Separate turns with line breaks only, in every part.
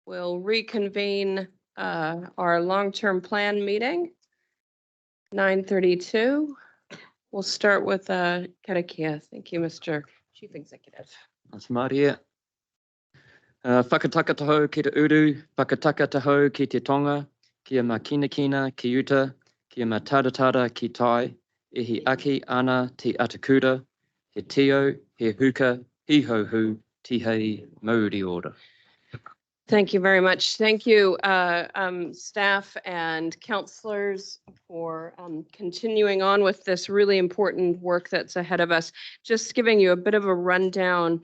We'll reconvene our long-term plan meeting, 9:32. We'll start with Karakia. Thank you, Mr. Chief Executive.
That's Māori. Whakataka taho ki te uru, whakataka taho ki te tonga, kia makinakina ki uta, kia mataratara ki tai, e hi aki ana te atakura, he teo, he huka, he hohu, ti hei Māori order.
Thank you very much. Thank you, staff and counselors, for continuing on with this really important work that's ahead of us. Just giving you a bit of a rundown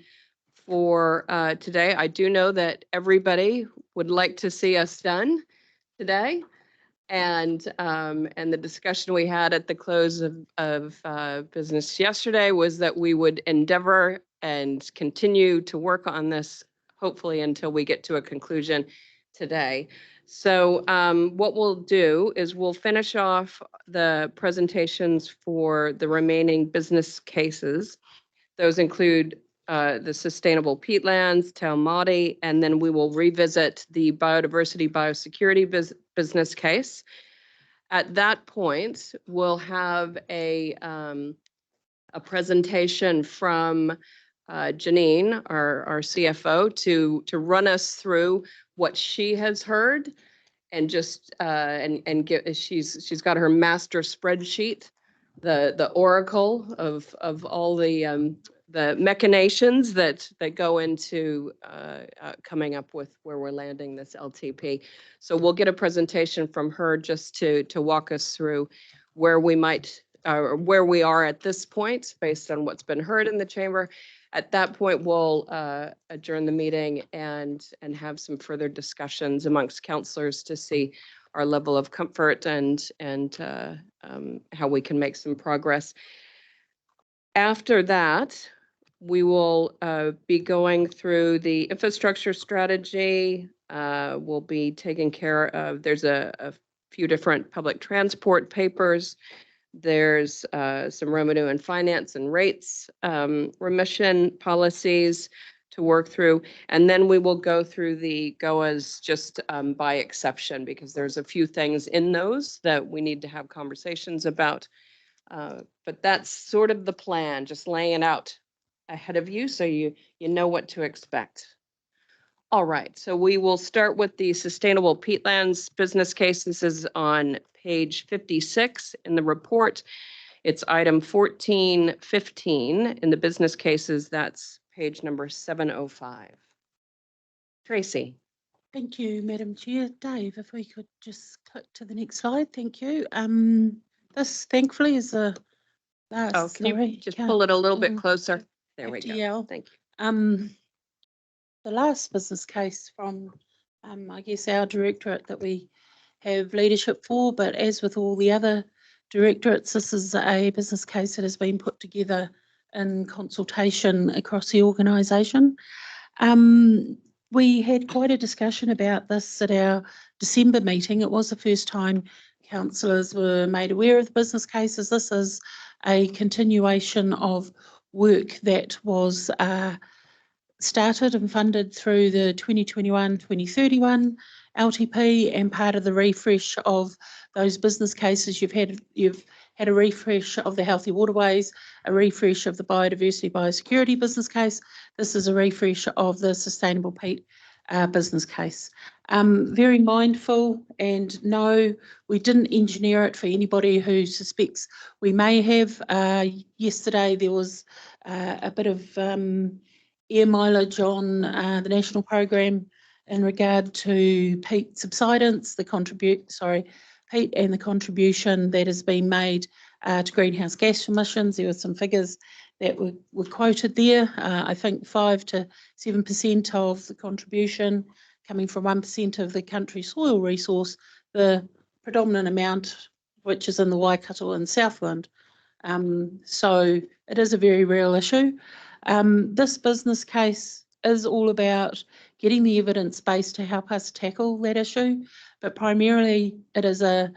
for today. I do know that everybody would like to see us done today. And the discussion we had at the close of business yesterday was that we would endeavor and continue to work on this, hopefully until we get to a conclusion today. So what we'll do is we'll finish off the presentations for the remaining business cases. Those include the sustainable peatlands, Te Māori, and then we will revisit the biodiversity biosecurity business case. At that point, we'll have a presentation from Janine, our CFO, to run us through what she has heard, and just she's got her master spreadsheet, the oracle of all the machinations that go into coming up with where we're landing this LTP. So we'll get a presentation from her just to walk us through where we might where we are at this point based on what's been heard in the chamber. At that point, we'll adjourn the meeting and have some further discussions amongst counselors to see our level of comfort and how we can make some progress. After that, we will be going through the infrastructure strategy. We'll be taking care of, there's a few different public transport papers. There's some revenue and finance and rates remission policies to work through. And then we will go through the GOAs just by exception, because there's a few things in those that we need to have conversations about. But that's sort of the plan, just laying it out ahead of you so you know what to expect. All right, so we will start with the sustainable peatlands business case. This is on page 56 in the report. It's item 1415 in the business cases. That's page number 705. Tracy.
Thank you, Madam Chair. Dave, if we could just click to the next slide. Thank you. This thankfully is a last.
Oh, can you just pull it a little bit closer? There we
FDL.
go. Thank you.
The last business case from, I guess, our directorate that we have leadership for, but as with all the other directorates, this is a business case that has been put together in consultation across the organisation. We had quite a discussion about this at our December meeting. It was the first time councillors were made aware of the business cases. This is a continuation of work that was started and funded through the 2021-2031 LTP, and part of the refresh of those business cases. You've had a refresh of the healthy waterways, a refresh of the biodiversity biosecurity business case. This is a refresh of the sustainable peat business case. Very mindful, and no, we didn't engineer it for anybody who suspects we may have. Yesterday there was a bit of air mileage on the national program in regard to peat subsidence, peat and the contribution that has been made to greenhouse gas emissions. There were some figures that were quoted there. I think 5 to 7% of the contribution coming from 1% of the country's soil resource, the predominant amount which is in the Waikato and Southland. So it is a very real issue. This business case is all about getting the evidence base to help us tackle that issue, but primarily it is to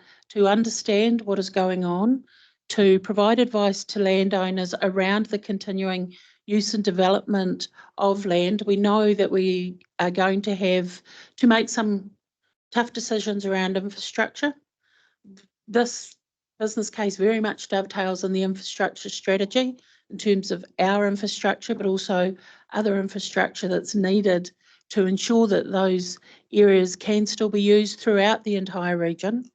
understand what is going on, to provide advice to landowners around the continuing use and development of land. We know that we are going to have to make some tough decisions around infrastructure. This business case very much dovetails in the infrastructure strategy in terms of our infrastructure, but also other infrastructure that's needed to ensure that those areas can still be used throughout the entire region.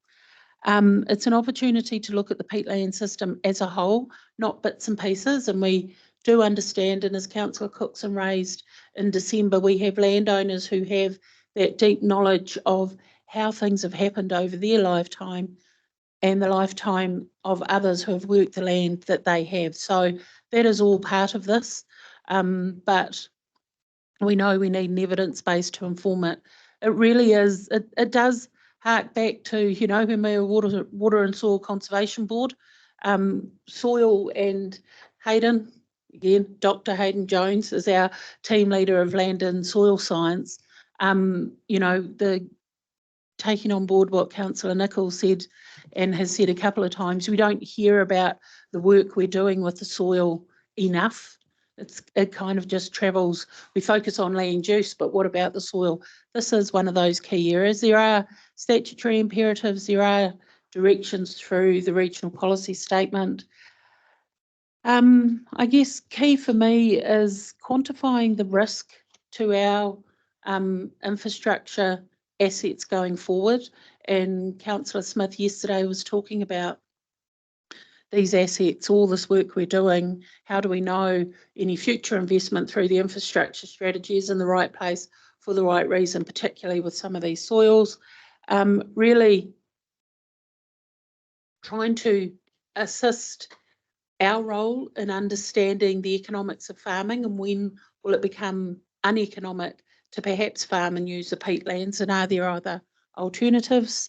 It's an opportunity to look at the peatland system as a whole, not bits and pieces, and we do understand, and as Councillor Cookson raised in December, we have landowners who have that deep knowledge of how things have happened over their lifetime and the lifetime of others who have worked the land that they have. So that is all part of this, but we know we need an evidence base to inform it. It really is, it does hark back to, you know, when we were Water and Soil Conservation Board, Soil and Hayden, again, Dr. Hayden Jones is our team leader of land and soil science. You know, the taking on board what Councillor Nichols said and has said a couple of times, we don't hear about the work we're doing with the soil enough. It kind of just travels. We focus on land use, but what about the soil? This is one of those key areas. There are statutory imperatives, there are directions through the regional policy statement. I guess key for me is quantifying the risk to our infrastructure assets going forward. And Councillor Smith yesterday was talking about these assets, all this work we're doing. How do we know any future investment through the infrastructure strategy is in the right place for the right reason, particularly with some of these soils? Really trying to assist our role in understanding the economics of farming and when will it become uneconomic to perhaps farm and use the peatlands, and are there other alternatives?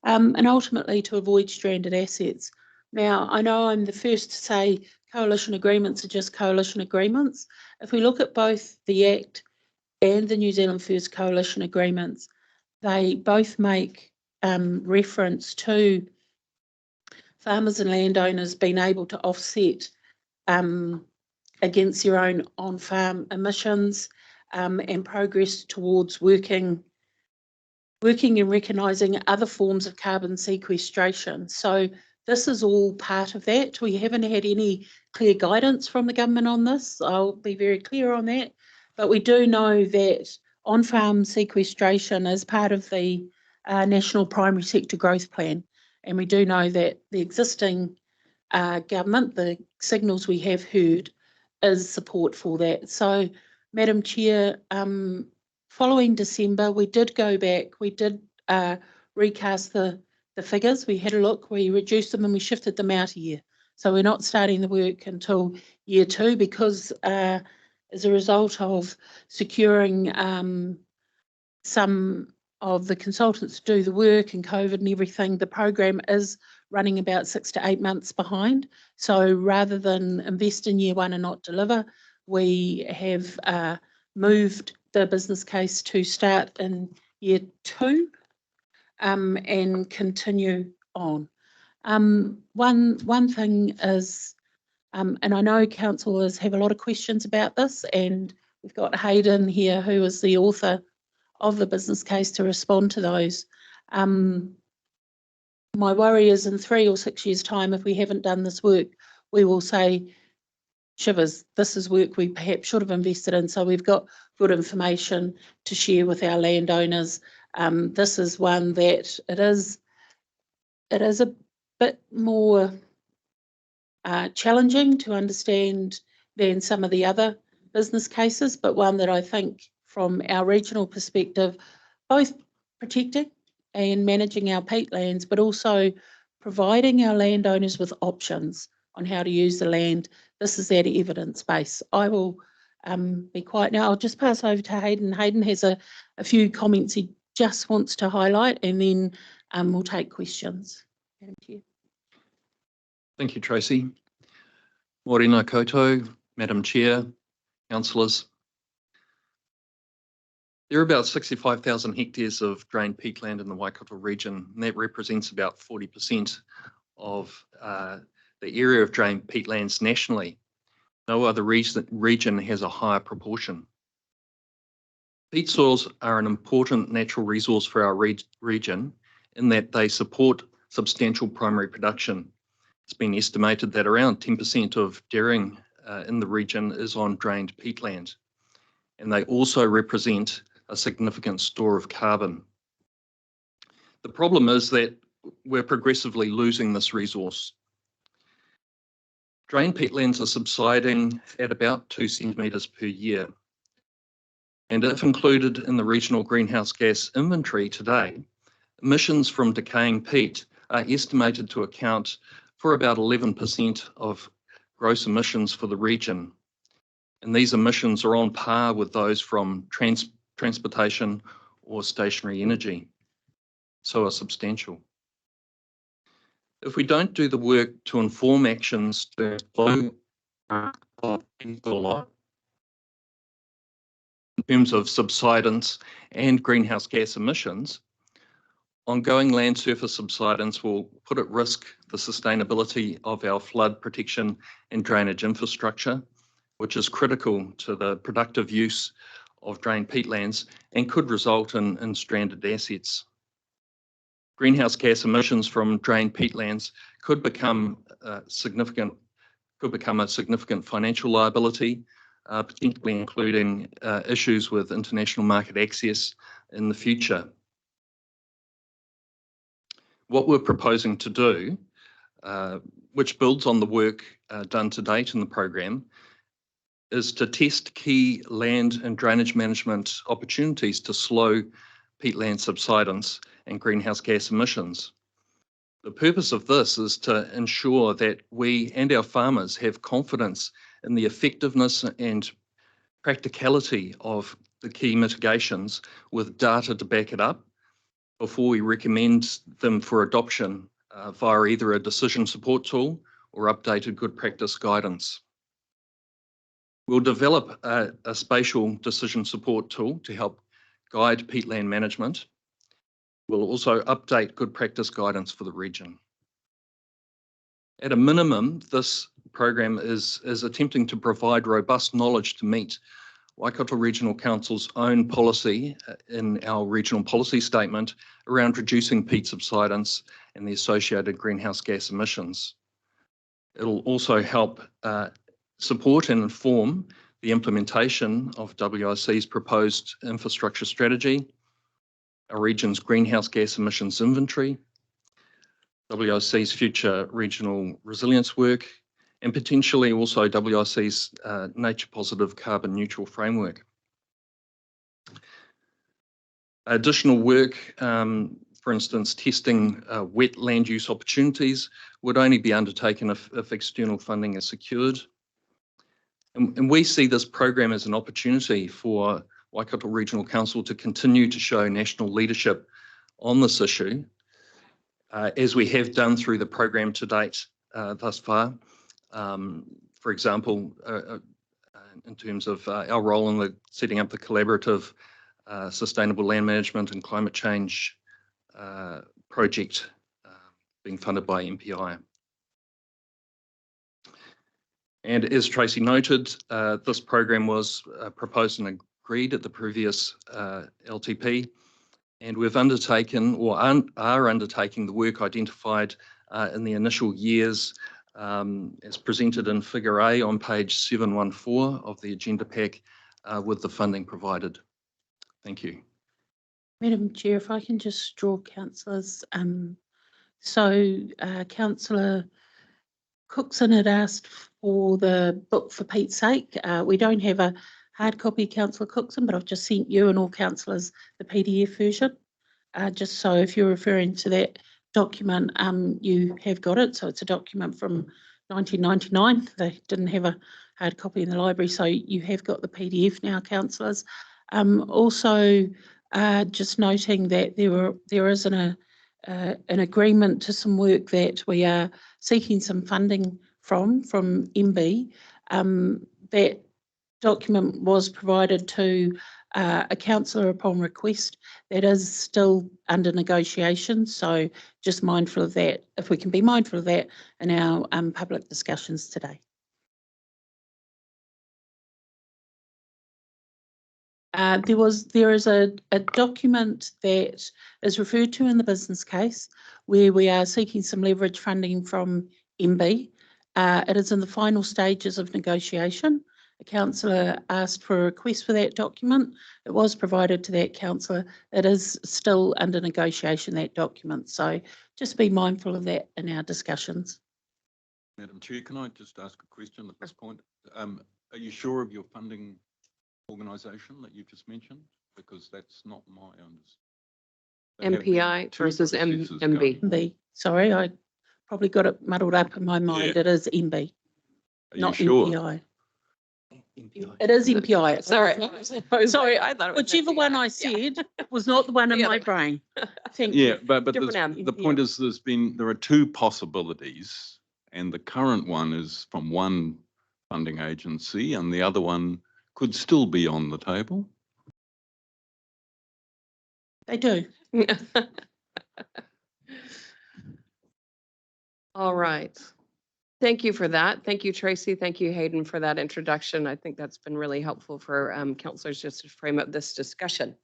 And ultimately to avoid stranded assets. Now, I know I'm the first to say coalition agreements are just coalition agreements. If we look at both the Act and the New Zealand First coalition agreements, they both make reference to farmers and landowners being able to offset against their own on-farm emissions and progress towards working and recognising other forms of carbon sequestration. So this is all part of that. We haven't had any clear guidance from the government on this. I'll be very clear on that. But we do know that on-farm sequestration is part of the National Primary Sector Growth Plan. And we do know that the existing government, the signals we have heard, is support for that. So, Madam Chair, following December, we did go back, we did recast the figures. We had a look, we reduced them and we shifted them out a year. So we're not starting the work until year 2 because as a result of securing some of the consultants to do the work and COVID and everything, the program is running about 6 to 8 months behind. So rather than invest in year 1 and not deliver, we have moved the business case to start in year 2 and continue on. One thing is, and I know councillors have a lot of questions about this, and we've got Hayden here who is the author of the business case to respond to those. My worry is in 3 or 6 years' time, if we haven't done this work, we will say, shivers, this is work we perhaps should have invested in. So we've got good information to share with our landowners. This is one that it is a bit more challenging to understand than some of the other business cases, but one that I think from our regional perspective, both protecting and managing our peatlands, but also providing our landowners with options on how to use the land. This is that evidence base. I will be quiet now. I'll just pass over to Hayden. Hayden has a few comments he just wants to highlight, and then we'll take questions. Madam Chair.
Thank you, Tracy. Morena koutou, Madam Chair, councillors. There are about 65,000 hectares of drained peatland in the Waikato region, and that represents about 40% of the area of drained peatlands nationally. No other region has a higher proportion. Peat soils are an important natural resource for our region in that they support substantial primary production. It's been estimated that around 10% of dairying in the region is on drained peatland, and they also represent a significant store of carbon. The problem is that we're progressively losing this resource. Drained peatlands are subsiding at about 2 centimetres per year. And if included in the regional greenhouse gas inventory today, emissions from decaying peat are estimated to account for about 11% of gross emissions for the region. And these emissions are on par with those from transportation or stationary energy, so are substantial. If we don't do the work to inform actions to slow in terms of subsidence and greenhouse gas emissions, ongoing land surface subsidence will put at risk the sustainability of our flood protection and drainage infrastructure, which is critical to the productive use of drained peatlands and could result in stranded assets. Greenhouse gas emissions from drained peatlands could become a significant financial liability, potentially including issues with international market access in the future. What we're proposing to do, which builds on the work done to date in the program, is to test key land and drainage management opportunities to slow peatland subsidence and greenhouse gas emissions. The purpose of this is to ensure that we and our farmers have confidence in the effectiveness and practicality of the key mitigations with data to back it up before we recommend them for adoption via either a decision support tool or updated good practice guidance. We'll develop a spatial decision support tool to help guide peatland management. We'll also update good practice guidance for the region. At a minimum, this program is attempting to provide robust knowledge to meet Waikato Regional Council's own policy in our regional policy statement around reducing peat subsidence and the associated greenhouse gas emissions. It'll also help support and inform the implementation of WRC's proposed infrastructure strategy, our region's greenhouse gas emissions inventory, WRC's future regional resilience work, and potentially also WRC's nature positive carbon neutral framework. Additional work, for instance, testing wet land use opportunities would only be undertaken if external funding is secured. And we see this program as an opportunity for Waikato Regional Council to continue to show national leadership on this issue, as we have done through the program to date thus far. For example, in terms of our role in setting up the collaborative sustainable land management and climate change project being funded by MPI. And as Tracy noted, this program was proposed and agreed at the previous LTP, and we've undertaken or are undertaking the work identified in the initial years as presented in Figure A on page 714 of the agenda pack with the funding provided. Thank you.
Madam Chair, if I can just draw councillors. Councillor Cookson had asked for the book for Pete's sake. We don't have a hard copy, Councillor Cookson, but I've just sent you and all councillors the PDF version. Just so if you're referring to that document, you have got it. So it's a document from 1999. They didn't have a hard copy in the library, so you have got the PDF now, councillors. Also, just noting that there is an agreement to some work that we are seeking some funding from MB that document was provided to a councillor upon request. That is still under negotiation, so just mindful of that, if we can be mindful of that in our public discussions today. There is a document that is referred to in the business case where we are seeking some leverage funding from MB. It is in the final stages of negotiation. A councillor asked for a request for that document. It was provided to that councillor. It is still under negotiation, that document. So just be mindful of that in our discussions.
Madam Chair, can I just ask a question at this point? Are you sure of your funding organisation that you've just mentioned? Because that's not my understanding.
MPI versus MB.
MB. Sorry, I probably got it muddled up in my mind.
Yeah.
It is MB,
Are
not
you sure?
MPI. It is MPI.
Sorry, I thought it was
Whichever one I said was not the one in my brain. Thank you.
Yeah, but
Different
the point is there are two possibilities, and the current one is from one funding agency and the other one could still be on the table.
They do.
All right. Thank you for that. Thank you, Tracy. Thank you, Hayden, for that introduction. I think that's been really helpful for councillors just to frame up this discussion.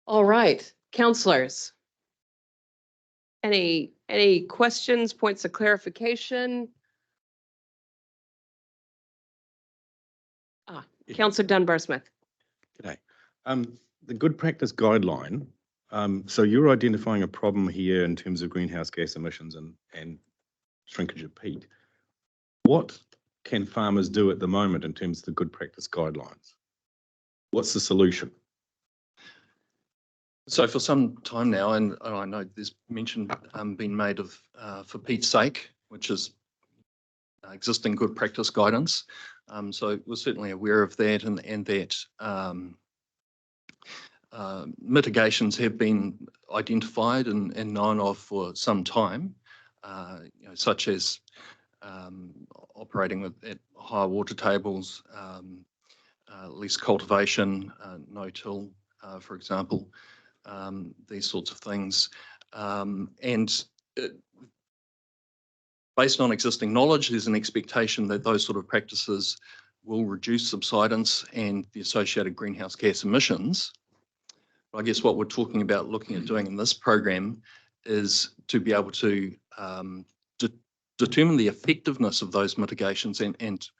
All right, councillors. Any questions, points of clarification? Councillor Dunbar-Smith.
G'day. The good practice guideline, so you're identifying a problem here in terms of greenhouse gas emissions and shrinkage of peat. What can farmers do at the moment in terms of the good practice guidelines? What's the solution?
So for some time now, and I know there's mention been made of for peat's sake, which is existing good practice guidance. So we're certainly aware of that, and that mitigations have been identified and known of for some time, such as operating at higher water tables, less cultivation, no-till, for example, these sorts of things. Based on existing knowledge, there's an expectation that those sort of practices will reduce subsidence and the associated greenhouse gas emissions. I guess what we're talking about looking at doing in this program is to be able to determine the effectiveness of those mitigations and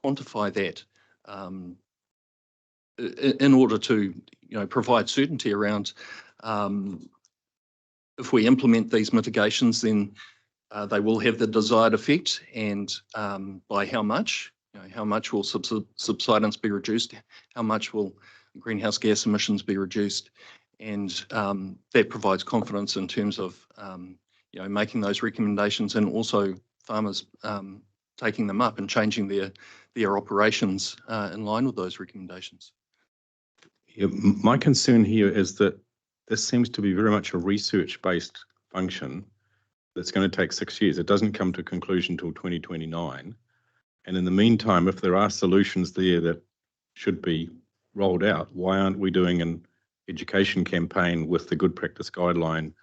quantify that in order to provide certainty around if we implement these mitigations, then they will have the desired effect, and by how much. How much will subsidence be reduced? How much will greenhouse gas emissions be reduced? And that provides confidence in terms of making those recommendations, and also farmers taking them up and changing their operations in line with those recommendations.
Yeah, my concern here is that this seems to be very much a research-based function that's going to take 6 years. It doesn't come to conclusion until 2029. And in the meantime, if there are solutions there that should be rolled out, why aren't we doing an education campaign with the good practice guideline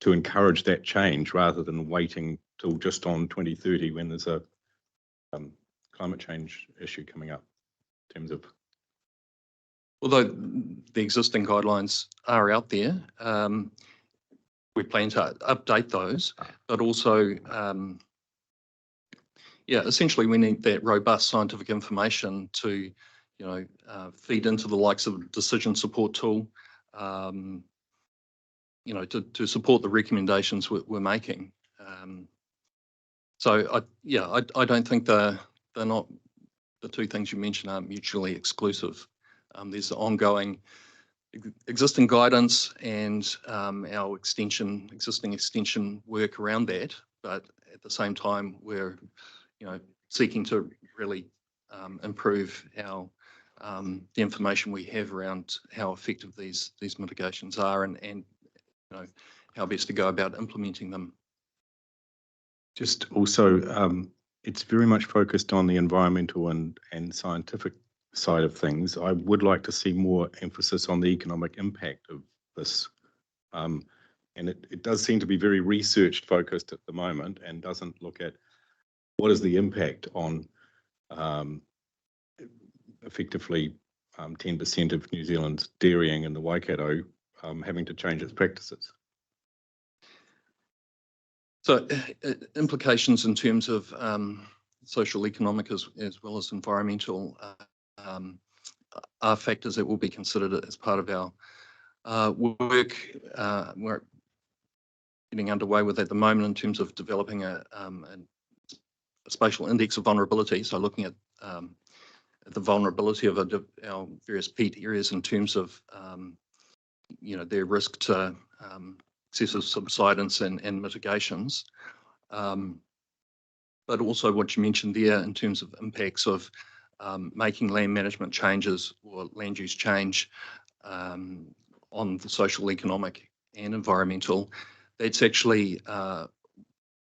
to encourage that change rather than waiting till just on 2030 when there's a climate change issue coming up in terms of...
Although the existing guidelines are out there, we plan to update those, but also essentially we need that robust scientific information to, feed into the likes of a decision support tool, to support the recommendations we're making. So I don't think they're not, the two things you mentioned aren't mutually exclusive. There's the ongoing existing guidance and our existing extension work around that, but at the same time we're seeking to really improve our the information we have around how effective these mitigations are, and how best to go about implementing them.
Just also it's very much focused on the environmental and scientific side of things. I would like to see more emphasis on the economic impact of this. And it does seem to be very research focused at the moment and doesn't look at what is the impact on effectively 10% of New Zealand's dairying in the Waikato having to change its practices.
So implications in terms of social, economic, as well as environmental are factors that will be considered as part of our work. We're getting underway with at the moment in terms of developing a spatial index of vulnerability. So looking at the vulnerability of our various peat areas in terms of their risk to excessive subsidence and mitigations. But also what you mentioned there in terms of impacts of making land management changes or land use change on the social, economic and environmental. That's actually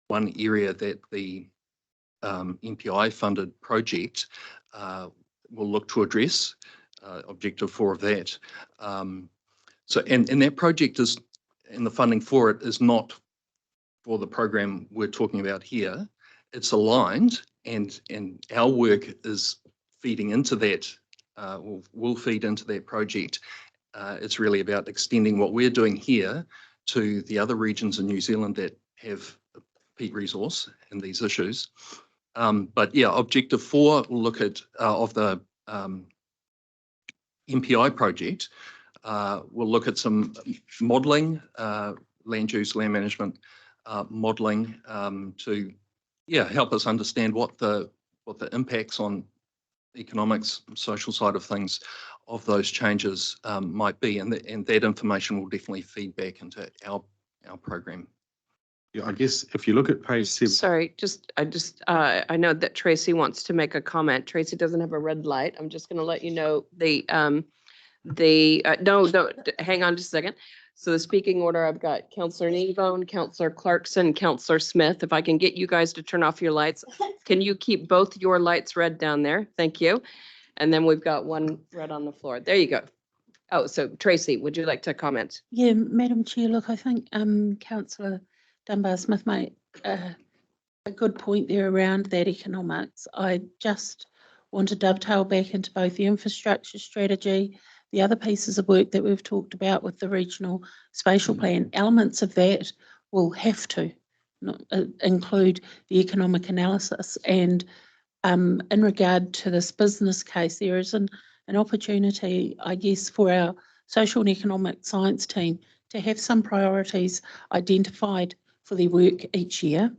one area that the MPI funded project will look to address, objective 4 of that. So that project is, and the funding for it is not for the program we're talking about here. It's aligned, and our work is feeding into that, will feed into that project. It's really about extending what we're doing here to the other regions in New Zealand that have a peat resource and these issues. But yeah, objective 4 will look at of the MPI project. We'll look at some modelling, land use, land management modelling to help us understand what the impacts on economics, social side of things of those changes might be, and that information will definitely feed back into our program.
Yeah, I guess if you look at page 7.
Sorry, I know that Tracy wants to make a comment. Tracy doesn't have a red light. I'm just going to let you know no, hang on just a second. So the speaking order, I've got Councillor Nevone, Councillor Clarkson, Councillor Smith. If I can get you guys to turn off your lights, can you keep both your lights red down there? Thank you. And then we've got one red on the floor. There you go. Oh, so Tracy, would you like to comment?
Yeah, Madam Chair, look, I think Councillor Dunbar-Smith made a good point there around that economics. I just want to dovetail back into both the infrastructure strategy, the other pieces of work that we've talked about with the regional spatial plan. Elements of that will have to include the economic analysis. And in regard to this business case, there is an opportunity, I guess, for our social and economic science team to have some priorities identified for their work each year.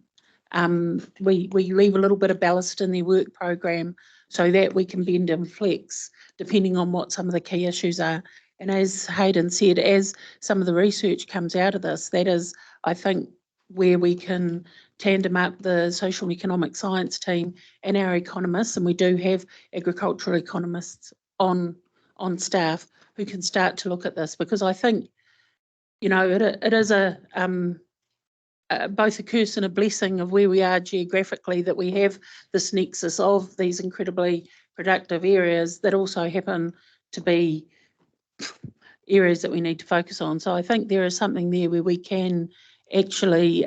We leave a little bit of ballast in their work program so that we can bend and flex depending on what some of the key issues are. And as Hayden said, as some of the research comes out of this, that is, I think, where we can tandem up the social and economic science team and our economists, and we do have agricultural economists on staff who can start to look at this, because I think, it is both a curse and a blessing of where we are geographically, that we have this nexus of these incredibly productive areas that also happen to be areas that we need to focus on. So I think there is something there where we can actually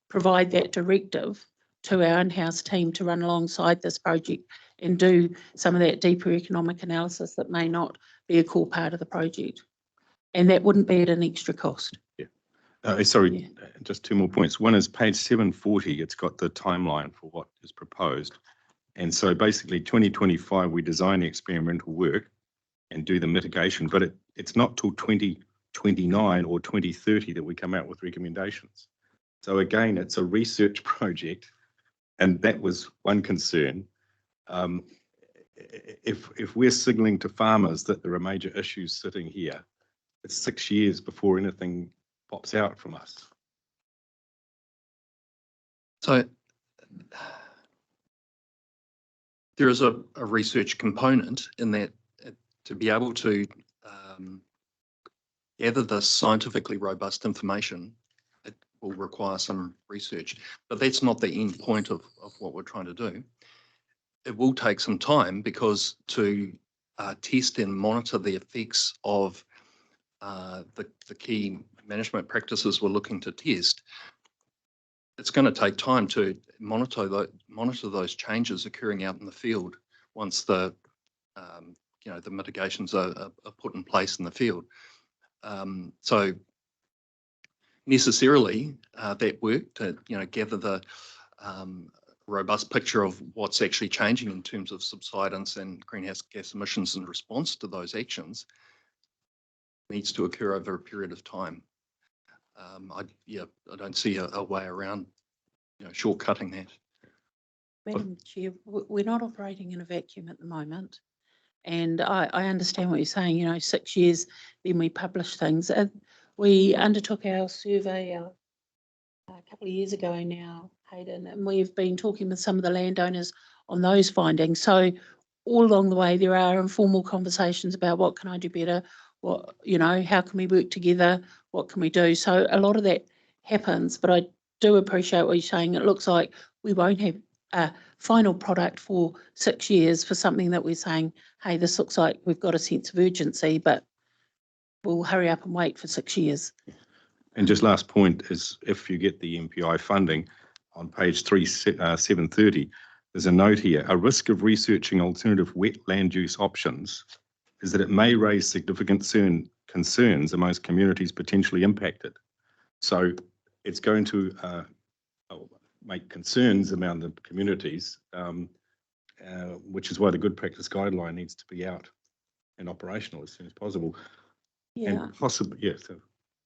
provide that directive to our in-house team to run alongside this project and do some of that deeper economic analysis that may not be a core part of the project. And that wouldn't be at an extra cost.
Yeah. Just 2 more points. One is page 740. It's got the timeline for what is proposed. And so basically 2025, we design the experimental work and do the mitigation, but it's not till 2029 or 2030 that we come out with recommendations. So again, it's a research project, and that was one concern. If we're signalling to farmers that there are major issues sitting here, it's 6 years before anything pops out from us.
So there is a research component in that, to be able to gather this scientifically robust information, will require some research, but that's not the end point of what we're trying to do. It will take some time because to test and monitor the effects of the key management practices we're looking to test, it's going to take time to monitor those changes occurring out in the field once the the mitigations are put in place in the field. So necessarily that work to gather the robust picture of what's actually changing in terms of subsidence and greenhouse gas emissions in response to those actions needs to occur over a period of time. I don't see a way around shortcutting that.
Madam Chair, we're not operating in a vacuum at the moment. And I understand what you're saying, 6 years, then we publish things. We undertook our survey a couple of years ago now, Hayden, and we've been talking with some of the landowners on those findings. So all along the way, there are informal conversations about what can I do better, how can we work together, what can we do? So a lot of that happens, but I do appreciate what you're saying. It looks like we won't have a final product for 6 years for something that we're saying, hey, this looks like we've got a sense of urgency, but we'll hurry up and wait for 6 years.
And just last point is, if you get the MPI funding, on page 730, there's a note here: a risk of researching alternative wet land use options is that it may raise significant concerns amongst communities potentially impacted. So it's going to make concerns among the communities, which is why the good practice guideline needs to be out and operational as soon as possible.
Yeah.
And possibly, yes. Yeah, so.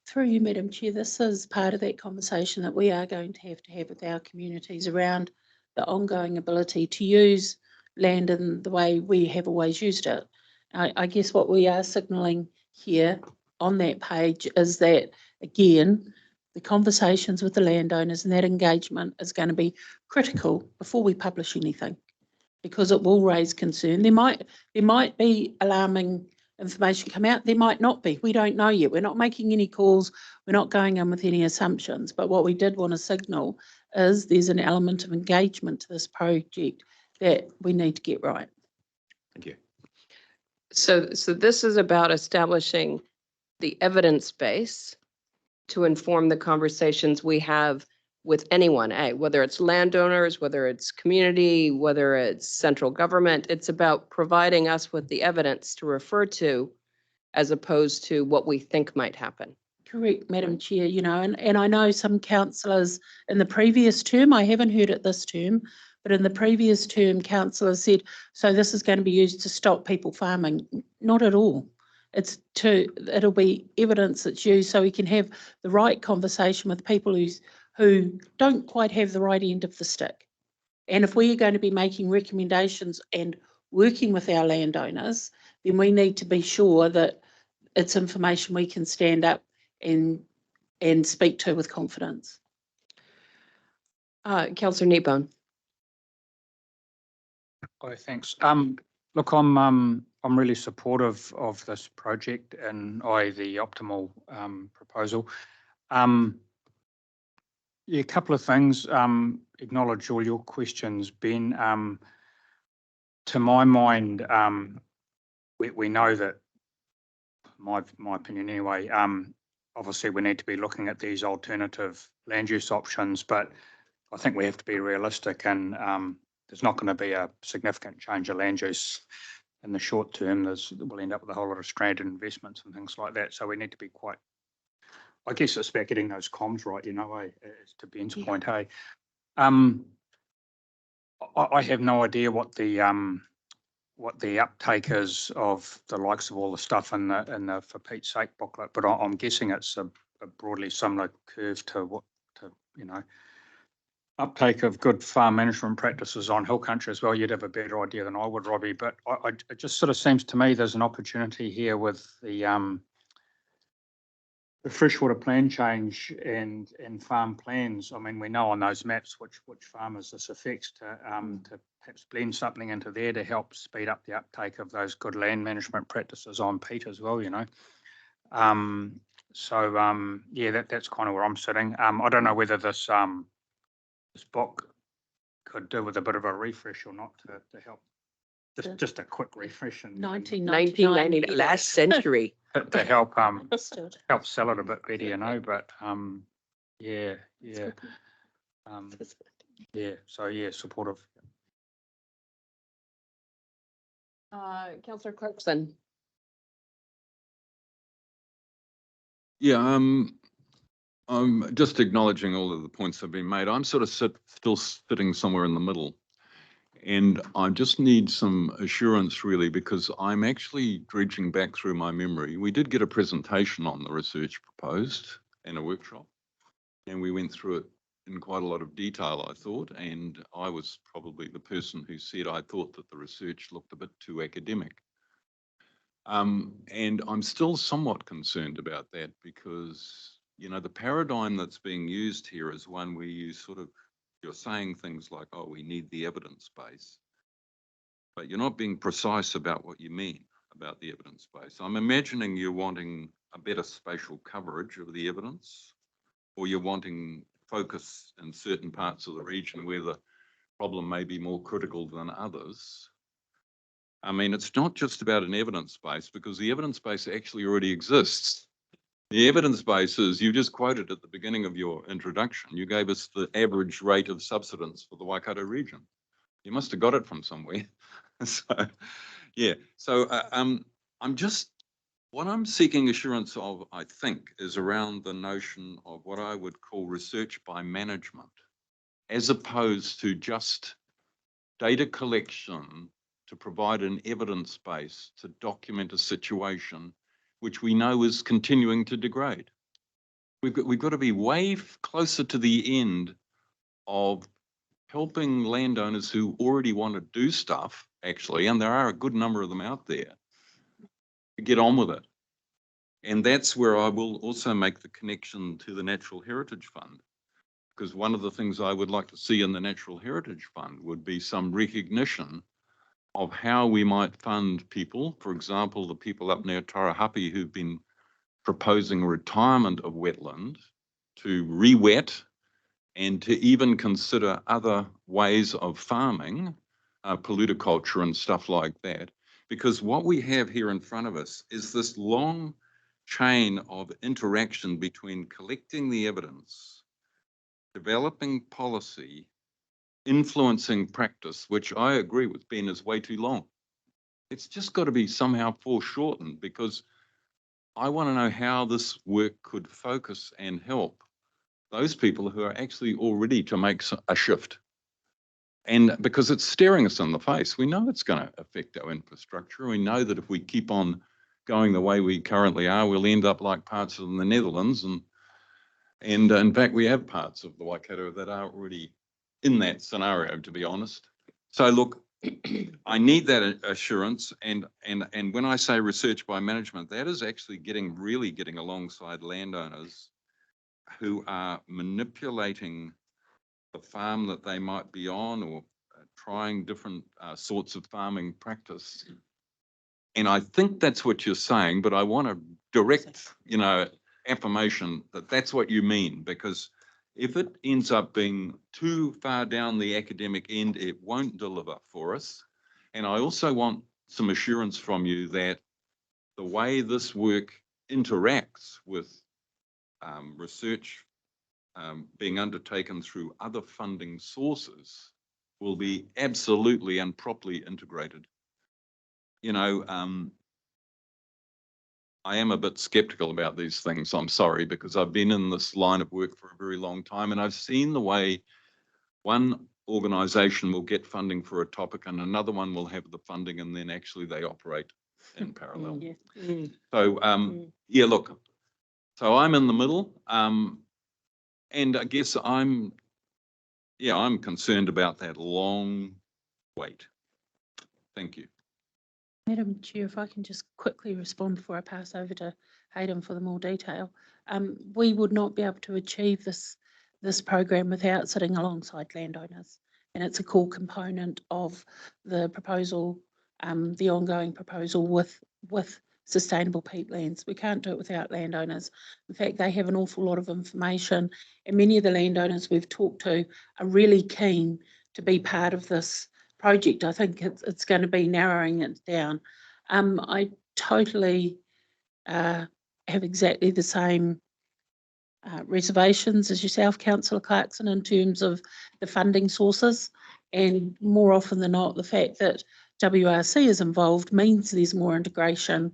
Through you, Madam Chair, this is part of that conversation that we are going to have with our communities around the ongoing ability to use land in the way we have always used it. I guess what we are signalling here on that page is that, again, the conversations with the landowners and that engagement is going to be critical before we publish anything, because it will raise concern. There might be alarming information come out, there might not be. We don't know yet. We're not making any calls. We're not going in with any assumptions. But what we did want to signal is there's an element of engagement to this project that we need to get right.
Thank you.
So this is about establishing the evidence base to inform the conversations we have with anyone, whether it's landowners, whether it's community, whether it's central government. It's about providing us with the evidence to refer to as opposed to what we think might happen.
Correct, Madam Chair, and I know some councillors in the previous term, I haven't heard it this term, but in the previous term, councillors said, so this is going to be used to stop people farming. Not at all. It'll be evidence that's used so we can have the right conversation with people who don't quite have the right end of the stick. And if we are going to be making recommendations and working with our landowners, then we need to be sure that it's information we can stand up and speak to with confidence.
Councillor Kneebone.
Oh, thanks. Look, I'm really supportive of this project and the optimal proposal. Yeah, a couple of things. Acknowledge all your questions, Ben. To my mind, we know that, my opinion anyway, obviously we need to be looking at these alternative land use options, but I think we have to be realistic, and there's not going to be a significant change of land use in the short term. We'll end up with a whole lot of stranded investments and things like that. So we need to be quite, I guess it's about getting those comms right, as to Ben's point, hey. I have no idea what the uptake is of the likes of all the stuff in the For Pete's Sake booklet, but I'm guessing it's a broadly similar curve to uptake of good farm management practices on hill country as well. You'd have a better idea than I would, Robbie, but it just sort of seems to me there's an opportunity here with the freshwater plan change and farm plans. I mean, we know on those maps which farmers this affects, to perhaps blend something into there to help speed up the uptake of those good land management practices on peat as well, So, yeah, that's kind of where I'm sitting. I don't know whether this book could do with a bit of a refresh or not to help. Just a quick refresh and
1999, last century.
to help
Understood.
help sell it a bit better, you know. But yeah, yeah. So yeah, supportive.
Councillor Clarkson.
Yeah, I'm just acknowledging all of the points that have been made. I'm sort of still sitting somewhere in the middle. And I just need some assurance really, because I'm actually dredging back through my memory. We did get a presentation on the research proposed in a workshop, and we went through it in quite a lot of detail, I thought. And I was probably the person who said I thought that the research looked a bit too academic. And I'm still somewhat concerned about that because, you know, the paradigm that's being used here is one where you sort of, you're saying things like, oh, we need the evidence base, but you're not being precise about what you mean about the evidence base. I'm imagining you're wanting a better spatial coverage of the evidence, or you're wanting focus in certain parts of the region where the problem may be more critical than others. I mean, it's not just about an evidence base, because the evidence base actually already exists. The evidence base is, you just quoted at the beginning of your introduction, you gave us the average rate of subsidence for the Waikato region. You must have got it from somewhere. So, yeah. So what I'm seeking assurance of, I think, is around the notion of what I would call research by management, as opposed to just data collection to provide an evidence base to document a situation which we know is continuing to degrade. We've got to be way closer to the end of helping landowners who already want to do stuff, actually, and there are a good number of them out there, to get on with it. And that's where I will also make the connection to the Natural Heritage Fund, because one of the things I would like to see in the Natural Heritage Fund would be some recognition of how we might fund people, for example, the people up near Tarahapi who've been proposing retirement of wetland to re-wet and to even consider other ways of farming, polluticulture and stuff like that. Because what we have here in front of us is this long chain of interaction between collecting the evidence, developing policy, influencing practice, which I agree with Ben is way too long. It's just got to be somehow foreshortened, because I want to know how this work could focus and help those people who are actually all ready to make a shift. And because it's staring us in the face, we know it's going to affect our infrastructure. We know that if we keep on going the way we currently are, we'll end up like parts of the Netherlands. And in fact, we have parts of the Waikato that are already in that scenario, to be honest. So look, I need that assurance. And when I say research by management, that is actually really getting alongside landowners who are manipulating the farm that they might be on, or trying different sorts of farming practice. And I think that's what you're saying, but I want a direct, you know, affirmation that that's what you mean, because if it ends up being too far down the academic end, it won't deliver for us. And I also want some assurance from you that the way this work interacts with research being undertaken through other funding sources will be absolutely and properly integrated. You know, I am a bit skeptical about these things, I'm sorry, because I've been in this line of work for a very long time, and I've seen the way one organisation will get funding for a topic and another one will have the funding, and then actually they operate in parallel.
Yeah.
So, yeah, look, so I'm in the middle. And I guess I'm concerned about that long wait. Thank you.
Madam Chair, if I can just quickly respond before I pass over to Hayden for the more detail. We would not be able to achieve this program without sitting alongside landowners, and it's a core component of the proposal, the ongoing proposal with sustainable peatlands. We can't do it without landowners. In fact, they have an awful lot of information, and many of the landowners we've talked to are really keen to be part of this project. I think it's going to be narrowing it down. I totally have exactly the same reservations as yourself, Councillor Clarkson, in terms of the funding sources, and more often than not, the fact that WRC is involved means there's more integration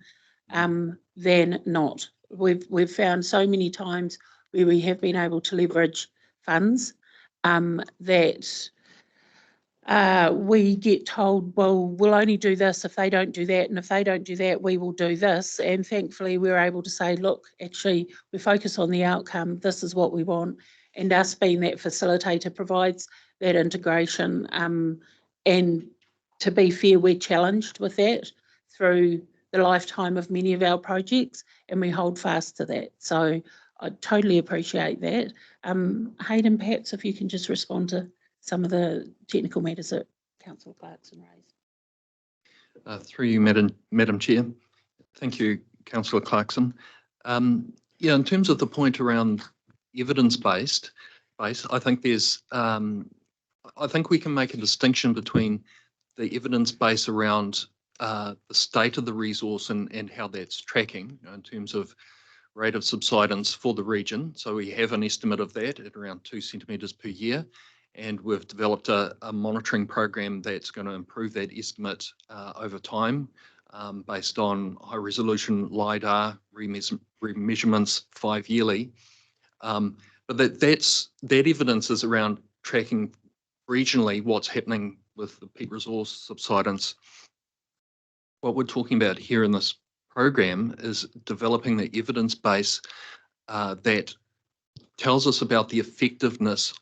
than not. We've found so many times where we have been able to leverage funds that we get told, well, we'll only do this if they don't do that, and if they don't do that, we will do this. And thankfully, we're able to say, look, actually, we focus on the outcome. This is what we want. And us being that facilitator provides that integration. And to be fair, we're challenged with that through the lifetime of many of our projects, and we hold fast to that. So I totally appreciate that. Hayden, perhaps if you can just respond to some of the technical matters that Councillor Clarkson raised.
Through you, Madam Chair. Thank you, Councillor Clarkson. Yeah, in terms of the point around evidence-based, I think there's, I think we can make a distinction between the evidence base around the state of the resource and how that's tracking, you know, in terms of rate of subsidence for the region. So we have an estimate of that at around 2 centimetres per year. And we've developed a monitoring program that's going to improve that estimate over time based on high resolution LiDAR remeasurements 5-yearly. But that evidence is around tracking regionally what's happening with the peat resource subsidence. What we're talking about here in this program is developing the evidence base that tells us about the effectiveness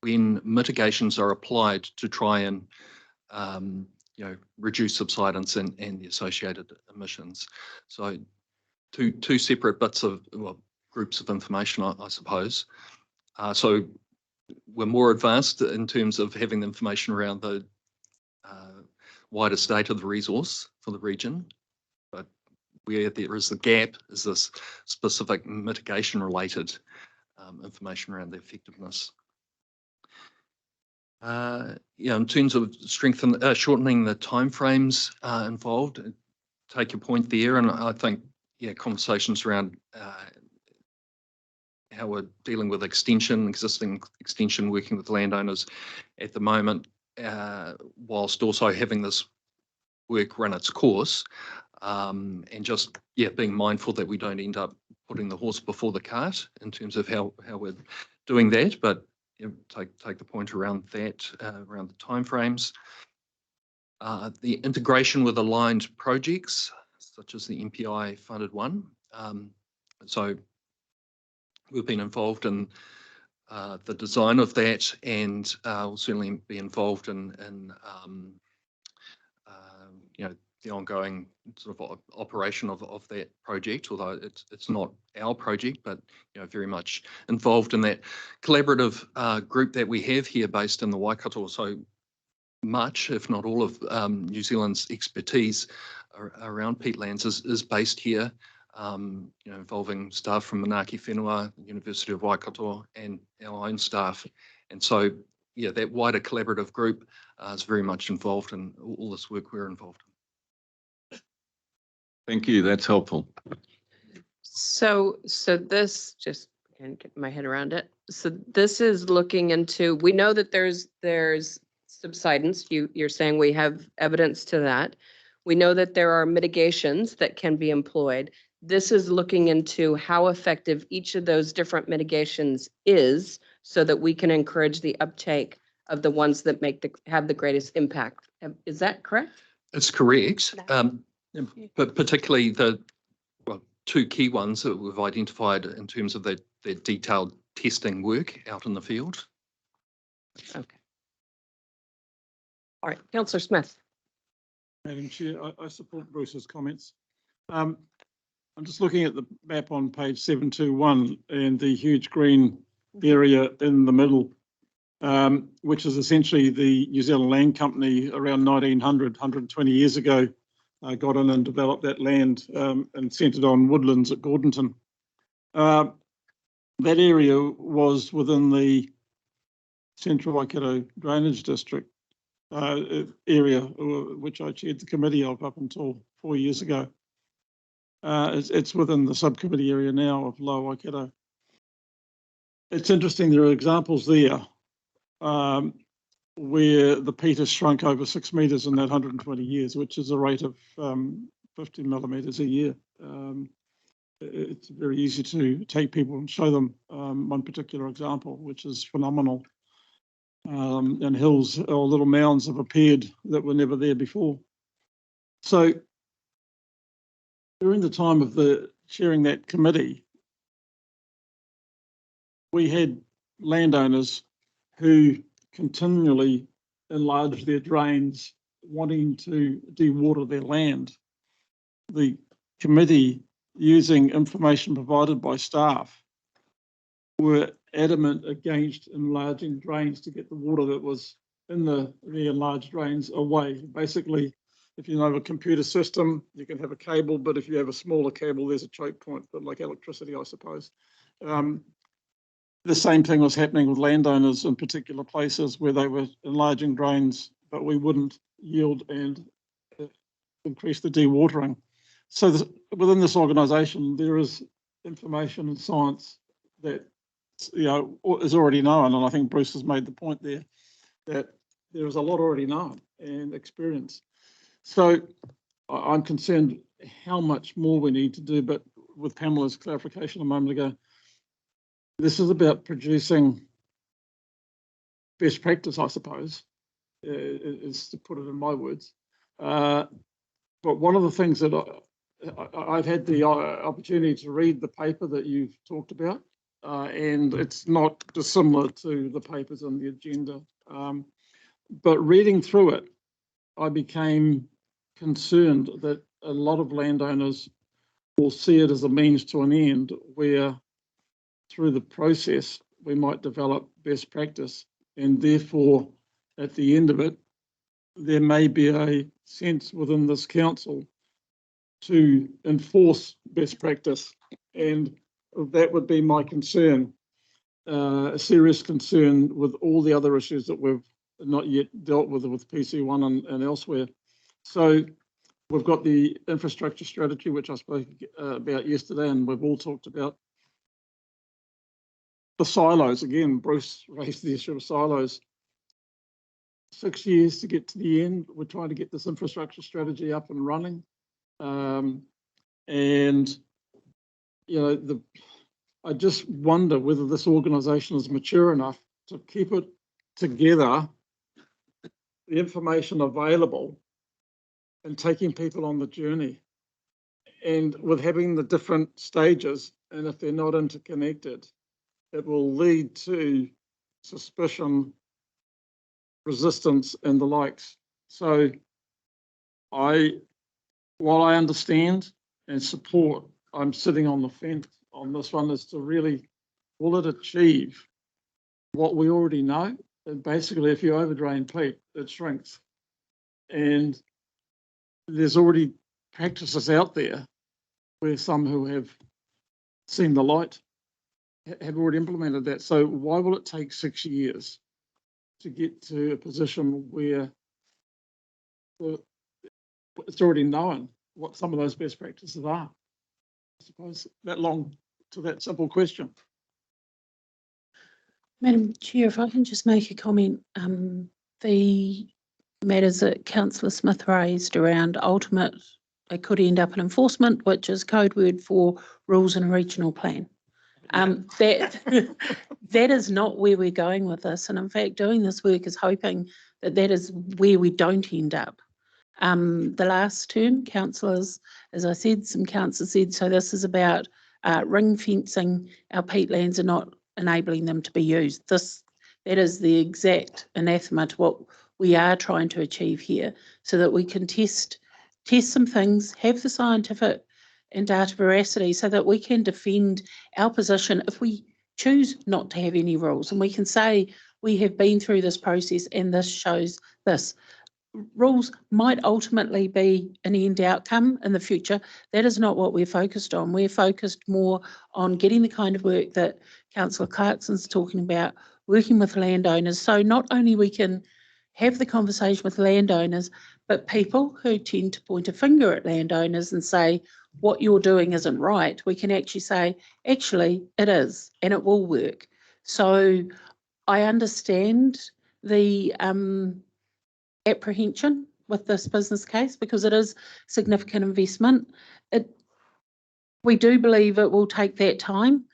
when mitigations are applied to try and you know, reduce subsidence and the associated emissions. So two separate bits of, well, groups of information, I suppose. So we're more advanced in terms of having the information around the wider state of the resource for the region, but where there is the gap is this specific mitigation related information around the effectiveness. Yeah, in terms of shortening the timeframes involved, take your point there, and I think, yeah, conversations around how we're dealing with existing extension, working with landowners at the moment, whilst also having this work run its course, and just, yeah, being mindful that we don't end up putting the horse before the cart in terms of how we're doing that, but take the point around that, around the timeframes. The integration with aligned projects, such as the MPI funded one. So we've been involved in the design of that, and we'll certainly be involved in you know, the ongoing sort of operation of that project, although it's not our project, but, you know, very much involved in that collaborative group that we have here based in the Waikato. So much, if not all, of New Zealand's expertise around peatlands is based here, you know, involving staff from Manaaki Whenua, University of Waikato, and our own staff. And so, yeah, that wider collaborative group is very much involved in all this work we're involved in.
Thank you, that's helpful.
So this, just can't get my head around it. So this is looking into, we know that there's subsidence. You're saying we have evidence to that. We know that there are mitigations that can be employed. This is looking into how effective each of those different mitigations is so that we can encourage the uptake of the ones that have the greatest impact. Is that correct?
It's correct. But particularly the two key ones that we've identified in terms of the detailed testing work out in the field.
Okay. All right, Councillor Smith.
Madam Chair, I support Bruce's comments. I'm just looking at the map on page 721 and the huge green area in the middle, which is essentially the New Zealand Land Company around 1900, 120 years ago, got in and developed that land and centred on woodlands at Gordonton. That area was within the Central Waikato Drainage District area, which I chaired the committee of up until 4 years ago. It's within the subcommittee area now of Lower Waikato. It's interesting, there are examples there where the peat has shrunk over 6 metres in that 120 years, which is a rate of 50 millimetres a year. It's very easy to take people and show them one particular example, which is phenomenal. And hills or little mounds have appeared that were never there before. So during the time of chairing that committee, we had landowners who continually enlarged their drains, wanting to dewater their land. The committee, using information provided by staff, were adamant against enlarging drains to get the water that was in the enlarged drains away. Basically, if you know a computer system, you can have a cable, but if you have a smaller cable, there's a choke point, but like electricity, I suppose. The same thing was happening with landowners in particular places where they were enlarging drains, but we wouldn't yield and increase the dewatering. So within this organisation, there is information and science that is already known, and I think Bruce has made the point there that there is a lot already known and experienced. So I'm concerned how much more we need to do, but with Pamela's clarification a moment ago, this is about producing best practice, I suppose, is to put it in my words. But one of the things that I've had the opportunity to read the paper that you've talked about, and it's not dissimilar to the papers on the agenda. But reading through it, I became concerned that a lot of landowners will see it as a means to an end, where through the process we might develop best practice, and therefore at the end of it there may be a sense within this council to enforce best practice, and that would be my concern, a serious concern with all the other issues that we've not yet dealt with PC1 and elsewhere. So we've got the infrastructure strategy, which I spoke about yesterday, and we've all talked about the silos. Again, Bruce raised the issue of silos. 6 years to get to the end. We're trying to get this infrastructure strategy up and running. And, you know, I just wonder whether this organisation is mature enough to keep it together, the information available, and taking people on the journey. And with having the different stages, and if they're not interconnected, it will lead to suspicion, resistance, and the likes. So while I understand and support, I'm sitting on the fence on this one, is to really, will it achieve what we already know? And basically, if you overdrain peat, it shrinks. And there's already practices out there where some who have seen the light have already implemented that. So why will it take 6 years to get to a position where it's already known what some of those best practices are? I suppose that long to that simple question.
Madam Chair, if I can just make a comment, the matters that Councillor Smith raised around ultimate, they could end up in enforcement, which is code word for rules in a regional plan. That is not where we're going with this, and in fact doing this work is hoping that that is where we don't end up. The last term, councillors, as I said, some councillors said, so this is about ring fencing our peatlands and not enabling them to be used. That is the exact anathema to what we are trying to achieve here, so that we can test some things, have the scientific and data veracity, so that we can defend our position if we choose not to have any rules, and we can say we have been through this process and this shows this. rules might ultimately be an end outcome in the future. That is not what we're focused on. We're focused more on getting the kind of work that Councillor Clarkson's talking about, working with landowners. So not only we can have the conversation with landowners, but people who tend to point a finger at landowners and say, what you're doing isn't right, we can actually say, actually, it is, and it will work. So I understand the apprehension with this business case because it is significant investment. We do believe it will take that time,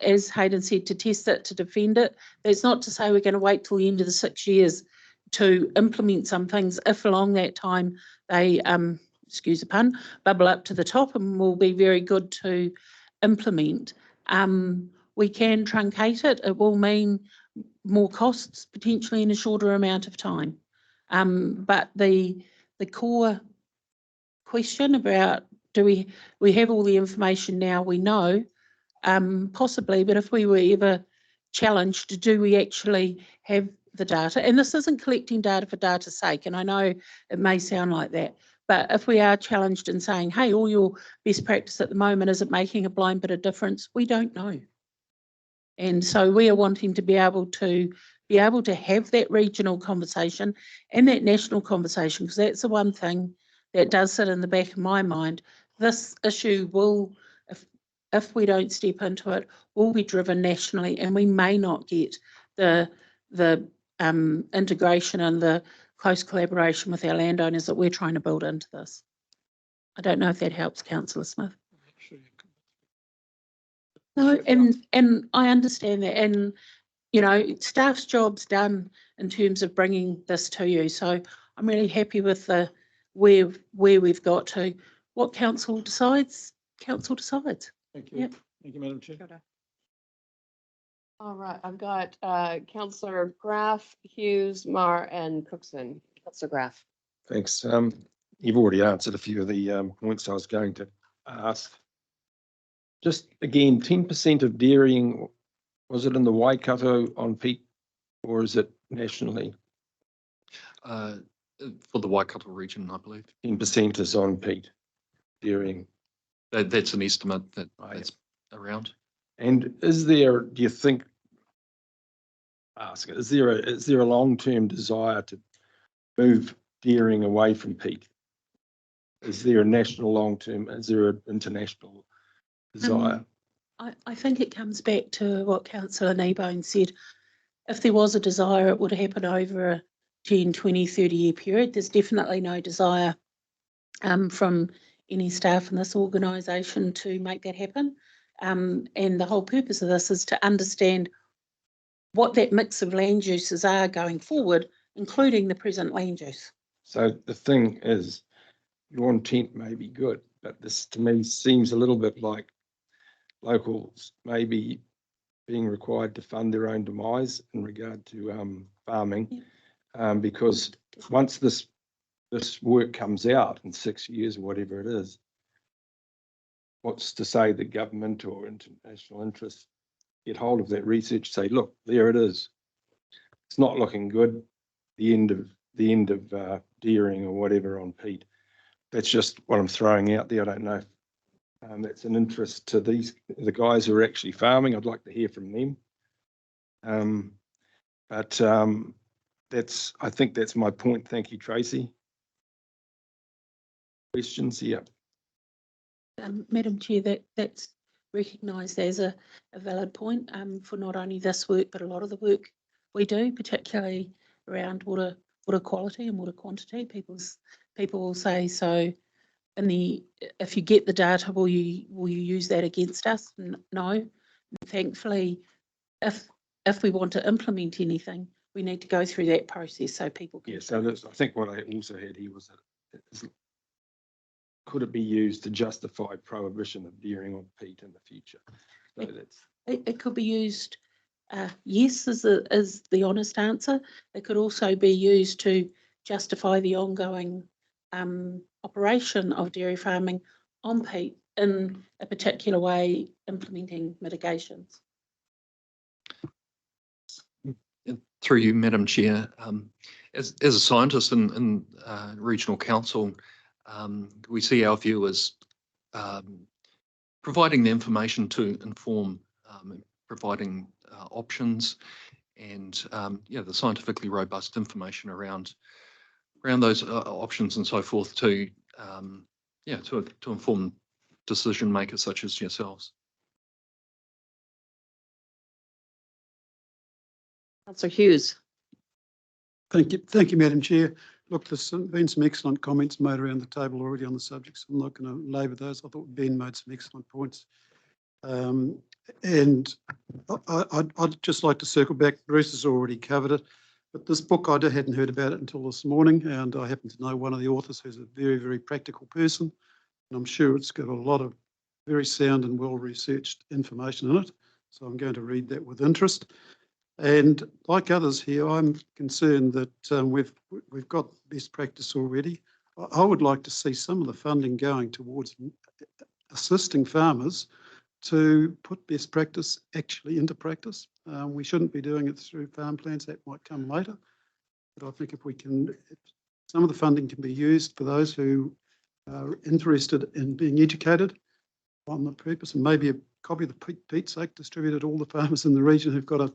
as Hayden said, to test it, to defend it. That's not to say we're going to wait till the end of the 6 years to implement some things if along that time they, excuse the pun, bubble up to the top and will be very good to implement. We can truncate it. It will mean more costs potentially in a shorter amount of time. But the core question about do we have all the information now we know, possibly, but if we were ever challenged, do we actually have the data? And this isn't collecting data for data's sake, and I know it may sound like that, but if we are challenged in saying, hey, all your best practice at the moment, is it making a blind bit of difference? We don't know. And so we are wanting to be able to have that regional conversation and that national conversation, because that's the one thing that does sit in the back of my mind. This issue will, if we don't step into it, will be driven nationally, and we may not get the integration and the close collaboration with our landowners that we're trying to build into this. I don't know if that helps, Councillor Smith. No, and I understand that, and you know, staff's job's done in terms of bringing this to you. So I'm really happy with the where we've got to. What council decides, council decides.
Thank you.
Yep.
Thank you, Madam Chair.
All right, I've got Councillor Graff, Hughes, Marr, and Cookson. Councillor Graff.
Thanks. You've already answered a few of the points I was going to ask. Just again, 10% of dairying, was it in the Waikato on peak or is it nationally?
For the Waikato region, I believe.
10% is on peak dairying.
That's an estimate that's around.
And is there, do you think, is there a long-term desire to move dairying away from peak? Is there a national long-term, is there an international desire?
I think it comes back to what Councillor Kneebone said. If there was a desire, it would happen over a 10, 20, 30-year period. There's definitely no desire from any staff in this organisation to make that happen. And the whole purpose of this is to understand what that mix of land uses are going forward, including the present land use.
So the thing is, your intent may be good, but this to me seems a little bit like locals maybe being required to fund their own demise in regard to farming, because once this work comes out in 6 years or whatever it is, what's to say the government or international interests get hold of that research, say, look, there it is. It's not looking good. The end of dairying or whatever on peat. That's just what I'm throwing out there. I don't know if that's an interest to the guys who are actually farming. I'd like to hear from them. I think that's my point. Thank you, Tracy. Questions? Yeah.
Madam Chair, that's recognised as a valid point for not only this work, but a lot of the work we do, particularly around water quality and water quantity. People will say, so if you get the data, will you use that against us? No. And thankfully, if we want to implement anything, we need to go through that process so people can.
Yeah, so I think what I also had here was that could it be used to justify prohibition of dairying on peat in the future? So
it could be used, yes, is the honest answer. It could also be used to justify the ongoing operation of dairy farming on peat in a particular way, implementing mitigations.
Through you, Madam Chair, As a scientist in regional council, we see our view as providing the information to inform, providing options and the scientifically robust information around those options and so forth to inform decision makers such as yourselves.
Councillor Hughes.
Thank you, Madam Chair. Look, there's been some excellent comments made around the table already on the subject, so I'm not going to labour those. I thought Ben made some excellent points. And I'd just like to circle back. Bruce has already covered it, but this book, I hadn't heard about it until this morning, and I happen to know one of the authors who's a very, very practical person, and I'm sure it's got a lot of very sound and well-researched information in it, so I'm going to read that with interest. And like others here, I'm concerned that we've got best practice already. I would like to see some of the funding going towards assisting farmers to put best practice actually into practice. We shouldn't be doing it through farm plans, that might come later. But I think if some of the funding can be used for those who are interested in being educated on the purpose, and maybe a copy of the Peat's Act distributed to all the farmers in the region who've got a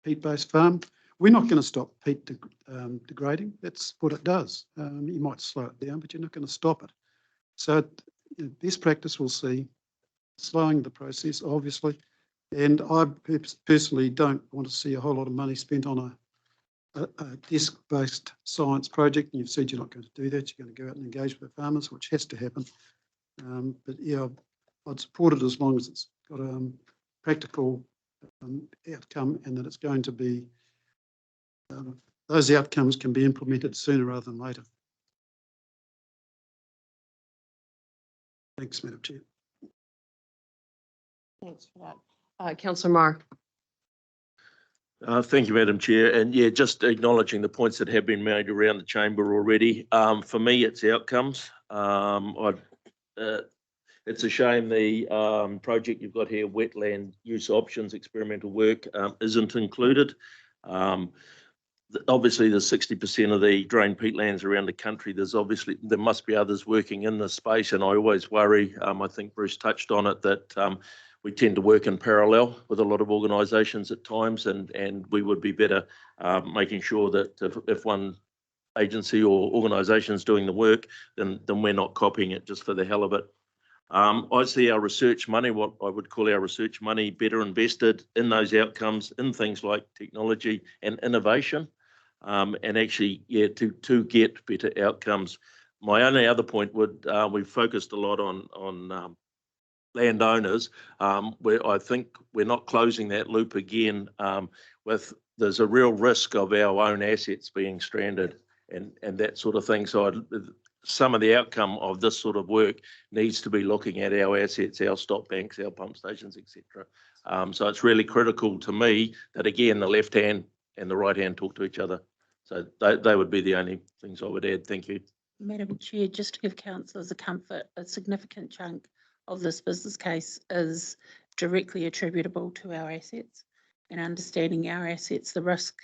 peat-based farm. We're not going to stop peat degrading. That's what it does. You might slow it down, but you're not going to stop it. So best practice we'll see slowing the process, obviously. And I personally don't want to see a whole lot of money spent on a desk-based science project. And you've said you're not going to do that. You're going to go out and engage with the farmers, which has to happen. But yeah, I'd support it as long as it's got a practical outcome, and that it's going to be those outcomes can be implemented sooner rather than later. Thanks, Madam Chair.
Thanks for that. Councillor Marr.
Thank you, Madam Chair. And yeah, just acknowledging the points that have been made around the chamber already. For me, it's outcomes. It's a shame the project you've got here, wetland use options, experimental work, isn't included. Obviously, there's 60% of the drained peatlands around the country. There must be others working in this space, and I always worry, I think Bruce touched on it, that we tend to work in parallel with a lot of organisations at times, and we would be better making sure that if one agency or organisation is doing the work, then we're not copying it just for the hell of it. I see our research money, what I would call our research money, better invested in those outcomes, in things like technology and innovation, and actually, yeah, to get better outcomes. My only other point would, we've focused a lot on landowners, where I think we're not closing that loop again. There's a real risk of our own assets being stranded and that sort of thing. So some of the outcome of this sort of work needs to be looking at our assets, our stop banks, our pump stations, etc. So it's really critical to me that, again, the left hand and the right hand talk to each other. So they would be the only things I would add. Thank you.
Madam Chair, just to give councillors a comfort, a significant chunk of this business case is directly attributable to our assets, and understanding our assets, the risk.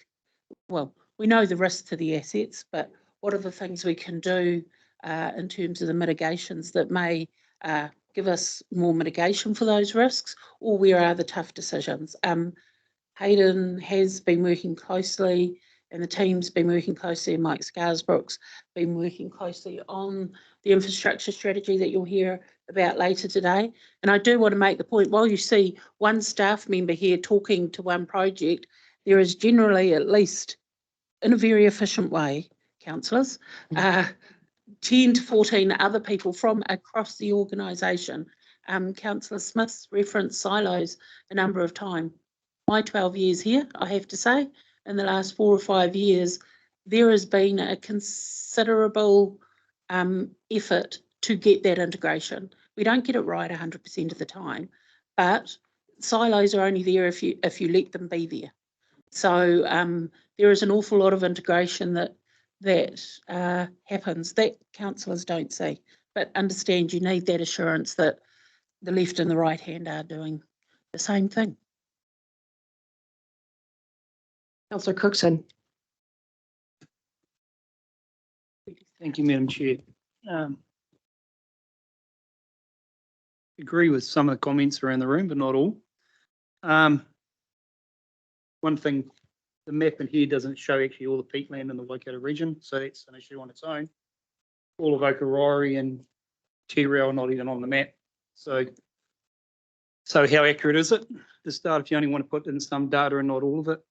Well, we know the risk to the assets, but what are the things we can do in terms of the mitigations that may give us more mitigation for those risks, or where are the tough decisions? Hayden has been working closely, and the team's been working closely, and Mike Scarsbrook's been working closely on the infrastructure strategy that you'll hear about later today. And I do want to make the point, while you see one staff member here talking to one project, there is generally, at least in a very efficient way, councillors, 10 to 14 other people from across the organisation. Councillor Smith's referenced silos a number of times. My 12 years here, I have to say, in the last 4 or 5 years, there has been a considerable effort to get that integration. We don't get it right 100% of the time, but silos are only there if you let them be there. So there is an awful lot of integration that happens that councillors don't see, but understand you need that assurance that the left and the right hand are doing the same thing.
Councillor Cookson.
Thank you, Madam Chair. Agree with some of the comments around the room, but not all. One thing, the map in here doesn't show actually all the peatland in the Waikato region, so that's an issue on its own. All of Okarori and Te Reo are not even on the map. So how accurate is it? To start, if you only want to put in some data and not all of it.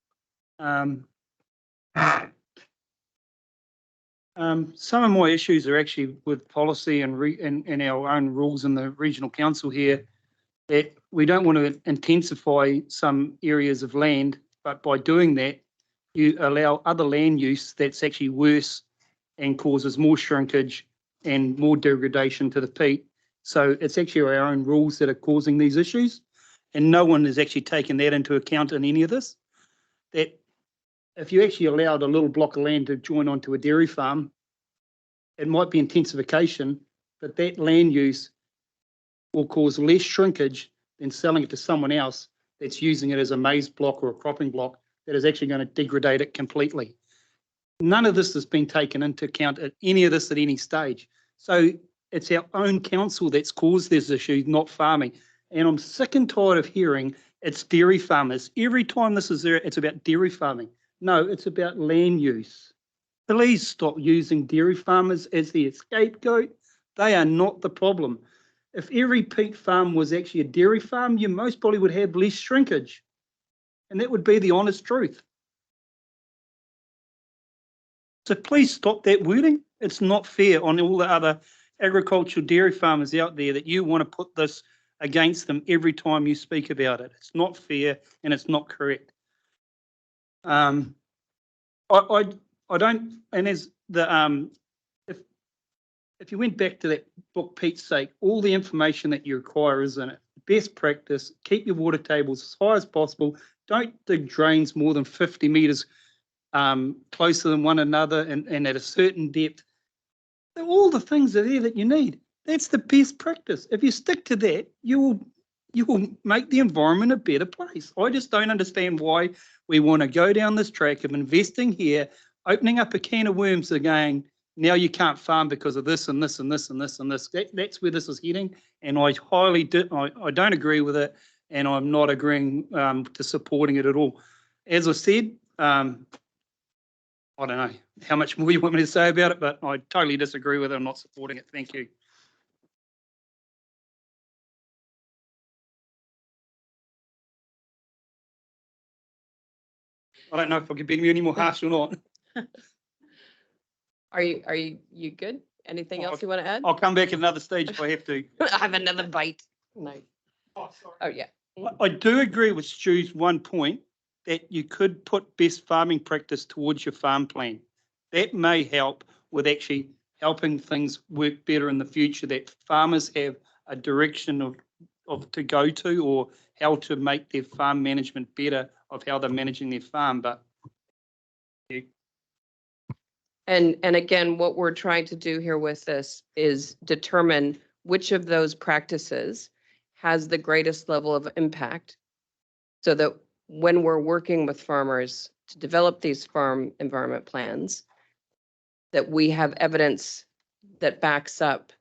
Some of my issues are actually with policy and our own rules in the regional council here, that we don't want to intensify some areas of land, but by doing that, you allow other land use that's actually worse and causes more shrinkage and more degradation to the peat. So it's actually our own rules that are causing these issues, and no one has actually taken that into account in any of this. That if you actually allowed a little block of land to join onto a dairy farm, it might be intensification, but that land use will cause less shrinkage than selling it to someone else that's using it as a maize block or a cropping block that is actually going to degrade it completely. None of this has been taken into account at any of this at any stage. So it's our own council that's caused this issue, not farming. And I'm sick and tired of hearing it's dairy farmers. Every time this is there, it's about dairy farming. No, it's about land use. Please stop using dairy farmers as the scapegoat. They are not the problem. If every peat farm was actually a dairy farm, you most probably would have less shrinkage. And that would be the honest truth. So please stop that wording. It's not fair on all the other agricultural dairy farmers out there that you want to put this against them every time you speak about it. It's not fair and it's not correct. I don't, and as the if you went back to that book, Pete's Sake, all the information that you require is in it. Best practice, keep your water tables as high as possible. Don't dig drains more than 50 metres closer than one another and at a certain depth. All the things are there that you need. That's the best practice. If you stick to that, you will make the environment a better place. I just don't understand why we want to go down this track of investing here, opening up a can of worms again. Now you can't farm because of this and this and this and this and this. That's where this is heading, and I don't agree with it, and I'm not agreeing to supporting it at all. As I said, I don't know how much more you want me to say about it, but I totally disagree with it. I'm not supporting it. Thank you. I don't know if I could be any more harsh or not.
Are you good? Anything else you want to add?
I'll come back at another stage if I have to.
I have another bite. No.
Oh, sorry.
Oh, yeah.
I do agree with Stu's one point that you could put best farming practice towards your farm plan. That may help with actually helping things work better in the future, that farmers have a direction of to go to, or how to make their farm management better of how they're managing their farm. But yeah.
And again, what we're trying to do here with this is determine which of those practices has the greatest level of impact, so that when we're working with farmers to develop these farm environment plans, that we have evidence that backs up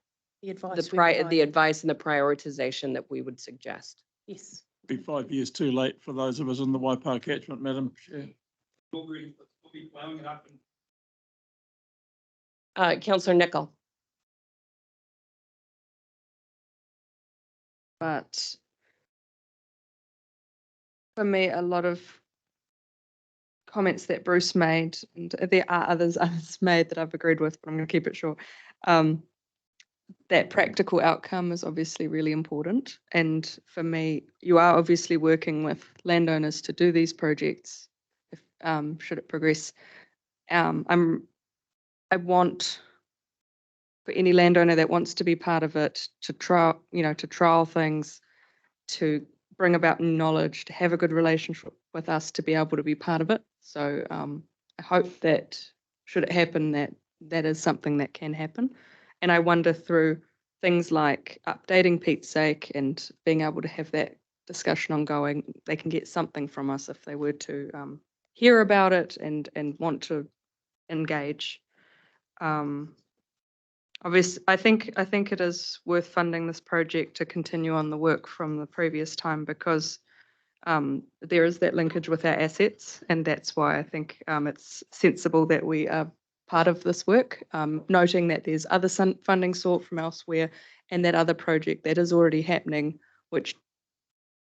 The advice.
the advice and the prioritization that we would suggest.
Yes.
Be 5 years too late for those of us in the Waipa catchment, Madam Chair.
Councillor Nicol.
But for me, a lot of comments that Bruce made, and there are others made that I've agreed with, but I'm going to keep it short. That practical outcome is obviously really important. And for me, you are obviously working with landowners to do these projects, if, should it progress. I want for any landowner that wants to be part of it to trial things, to bring about knowledge, to have a good relationship with us, to be able to be part of it. So I hope that should it happen, that is something that can happen. And I wonder through things like updating Pete's Sake and being able to have that discussion ongoing, they can get something from us if they were to hear about it and want to engage. Obviously, I think it is worth funding this project to continue on the work from the previous time, because there is that linkage with our assets, and that's why I think it's sensible that we are part of this work, noting that there's other funding sought from elsewhere and that other project that is already happening, which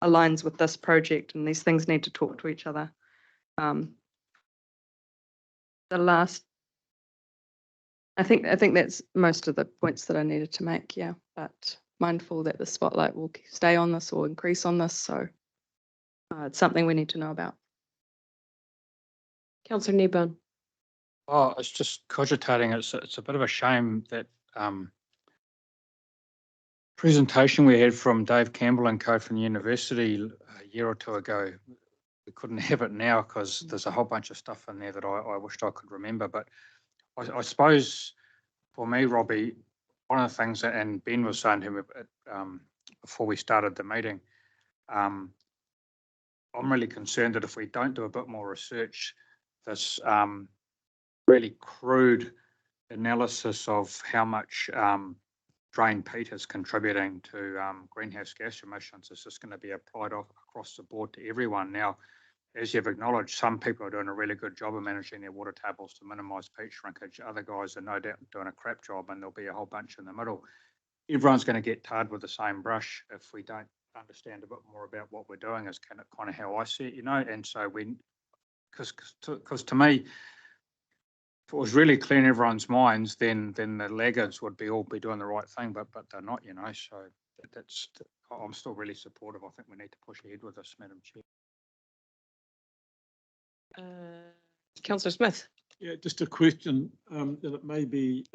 aligns with this project, and these things need to talk to each other. The last, I think that's most of the points that I needed to make, yeah, but mindful that the spotlight will stay on this or increase on this, so it's something we need to know about.
Councillor Kneebone.
Oh, it's just cogitating. It's a bit of a shame that presentation we had from Dave Campbell and co from the university a year or two ago. We couldn't have it now because there's a whole bunch of stuff in there that I wished I could remember. But I suppose for me, Robbie, one of the things that, and Ben was saying to him before we started the meeting, I'm really concerned that if we don't do a bit more research, this really crude analysis of how much drain peat is contributing to greenhouse gas emissions is just going to be applied across the board to everyone. Now, as you've acknowledged, some people are doing a really good job of managing their water tables to minimise peat shrinkage. Other guys are no doubt doing a crap job, and there'll be a whole bunch in the middle. Everyone's going to get tarred with the same brush if we don't understand a bit more about what we're doing, is kind of how I see it, you know. And so because to me, if it was really clear in everyone's minds, then the laggards would all be doing the right thing, but they're not, you know. So I'm still really supportive. I think we need to push ahead with this, Madam Chair.
Councillor Smith.
Yeah, just a question, and it may be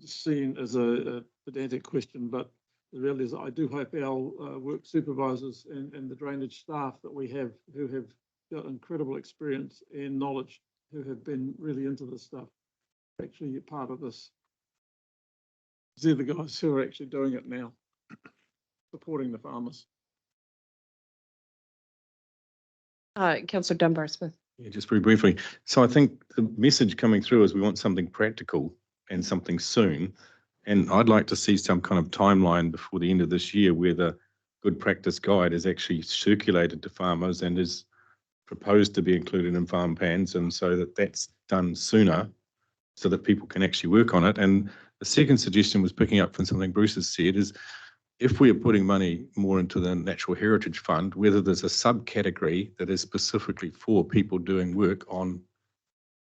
seen as a pedantic question, but the reality is I do hope our work supervisors and the drainage staff that we have, who have got incredible experience and knowledge, who have been really into this stuff, actually part of this. They're the guys who are actually doing it now, supporting the farmers.
Councillor Dunbar-Smith.
Yeah, just very briefly. So I think the message coming through is we want something practical and something soon. And I'd like to see some kind of timeline before the end of this year where the good practice guide is actually circulated to farmers and is proposed to be included in farm plans, and so that's done sooner so that people can actually work on it. And the second suggestion was picking up from something Bruce has said, is if we are putting money more into the Natural Heritage Fund, whether there's a subcategory that is specifically for people doing work on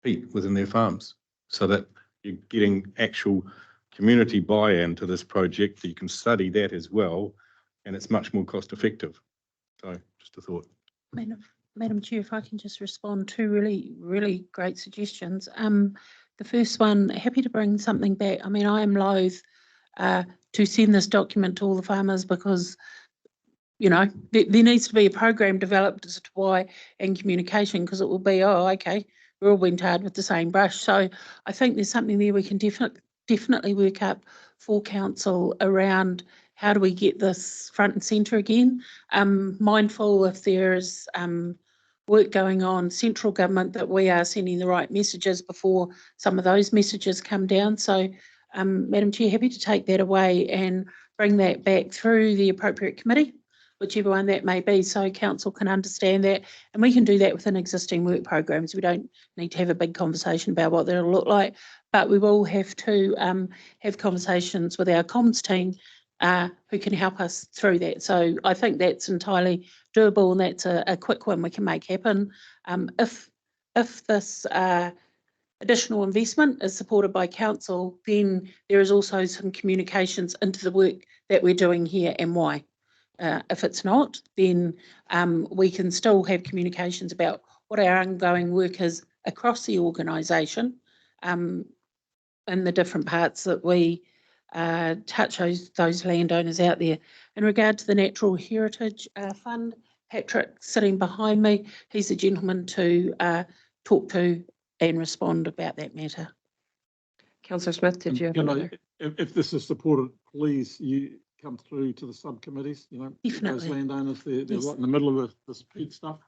peat within their farms, so that you're getting actual community buy-in to this project, that you can study that as well, and it's much more cost effective. So just a thought.
Madam Chair, if I can just respond to really great suggestions. The first one, happy to bring something back. I mean, I am loath to send this document to all the farmers because, you know, there needs to be a program developed as to why, and communication, because it will be, oh, okay, we're all being tarred with the same brush. So I think there's something there we can definitely work up for council around how do we get this front and centre again. Mindful if there's work going on central government that we are sending the right messages before some of those messages come down. So Madam Chair, happy to take that away and bring that back through the appropriate committee, whichever one that may be, so council can understand that. And we can do that within existing work programs. We don't need to have a big conversation about what that'll look like, but we will have to have conversations with our comms team who can help us through that. So I think that's entirely doable, and that's a quick one we can make happen. If this additional investment is supported by council, then there is also some communications into the work that we're doing here and why. If it's not, then we can still have communications about what our ongoing work is across the organisation in the different parts that we touch those landowners out there. In regard to the Natural Heritage Fund, Patrick sitting behind me, he's the gentleman to talk to and respond about that matter.
Councillor Smith, did you have another?
If this is supported, please, you come through to the subcommittees, you know,
Definitely.
those landowners, they're
Yes.
right in the middle of this peat stuff.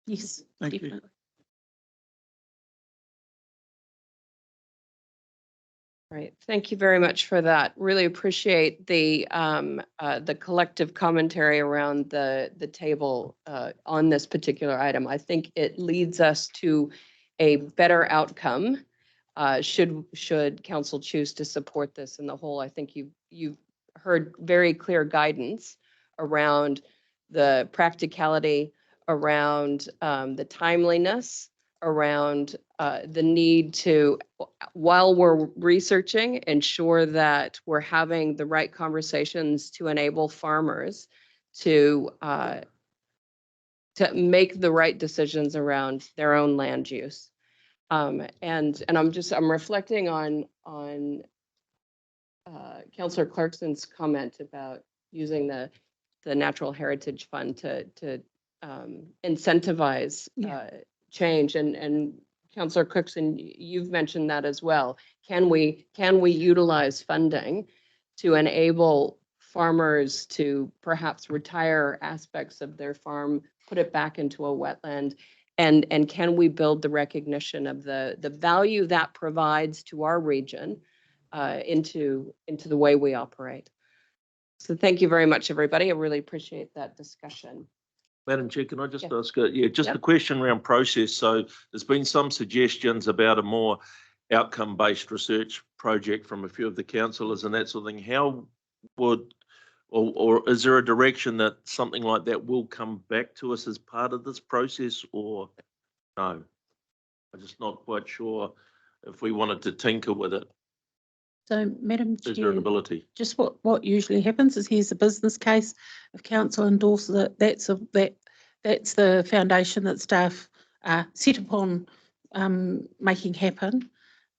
Yes,
Thank
definitely.
you.
Right. Thank you very much for that. Really appreciate the collective commentary around the table on this particular item. I think it leads us to a better outcome should council choose to support this in the whole. I think you've heard very clear guidance around the practicality, around the timeliness, around the need to, while we're researching, ensure that we're having the right conversations to enable farmers to make the right decisions around their own land use. And I'm reflecting on Councillor Clarkson's comment about using the Natural Heritage Fund to incentivize change, and Councillor Cookson, you've mentioned that as well. Can we utilize funding to enable farmers to perhaps retire aspects of their farm, put it back into a wetland, and can we build the recognition of the value that provides to our region into the way we operate? So thank you very much, everybody. I really appreciate that discussion.
Madam Chair, can I just
Yeah.
ask, just a question around process. So there's been some suggestions about a more outcome-based research project from a few of the councillors and that sort of thing. How would, or is there a direction that something like that will come back to us as part of this process, or no? I'm just not quite sure if we wanted to tinker with it.
So, Madam
Is there
Chair,
an ability?
just what usually happens is here's a business case. If council endorses it, that's the foundation that staff set upon making happen.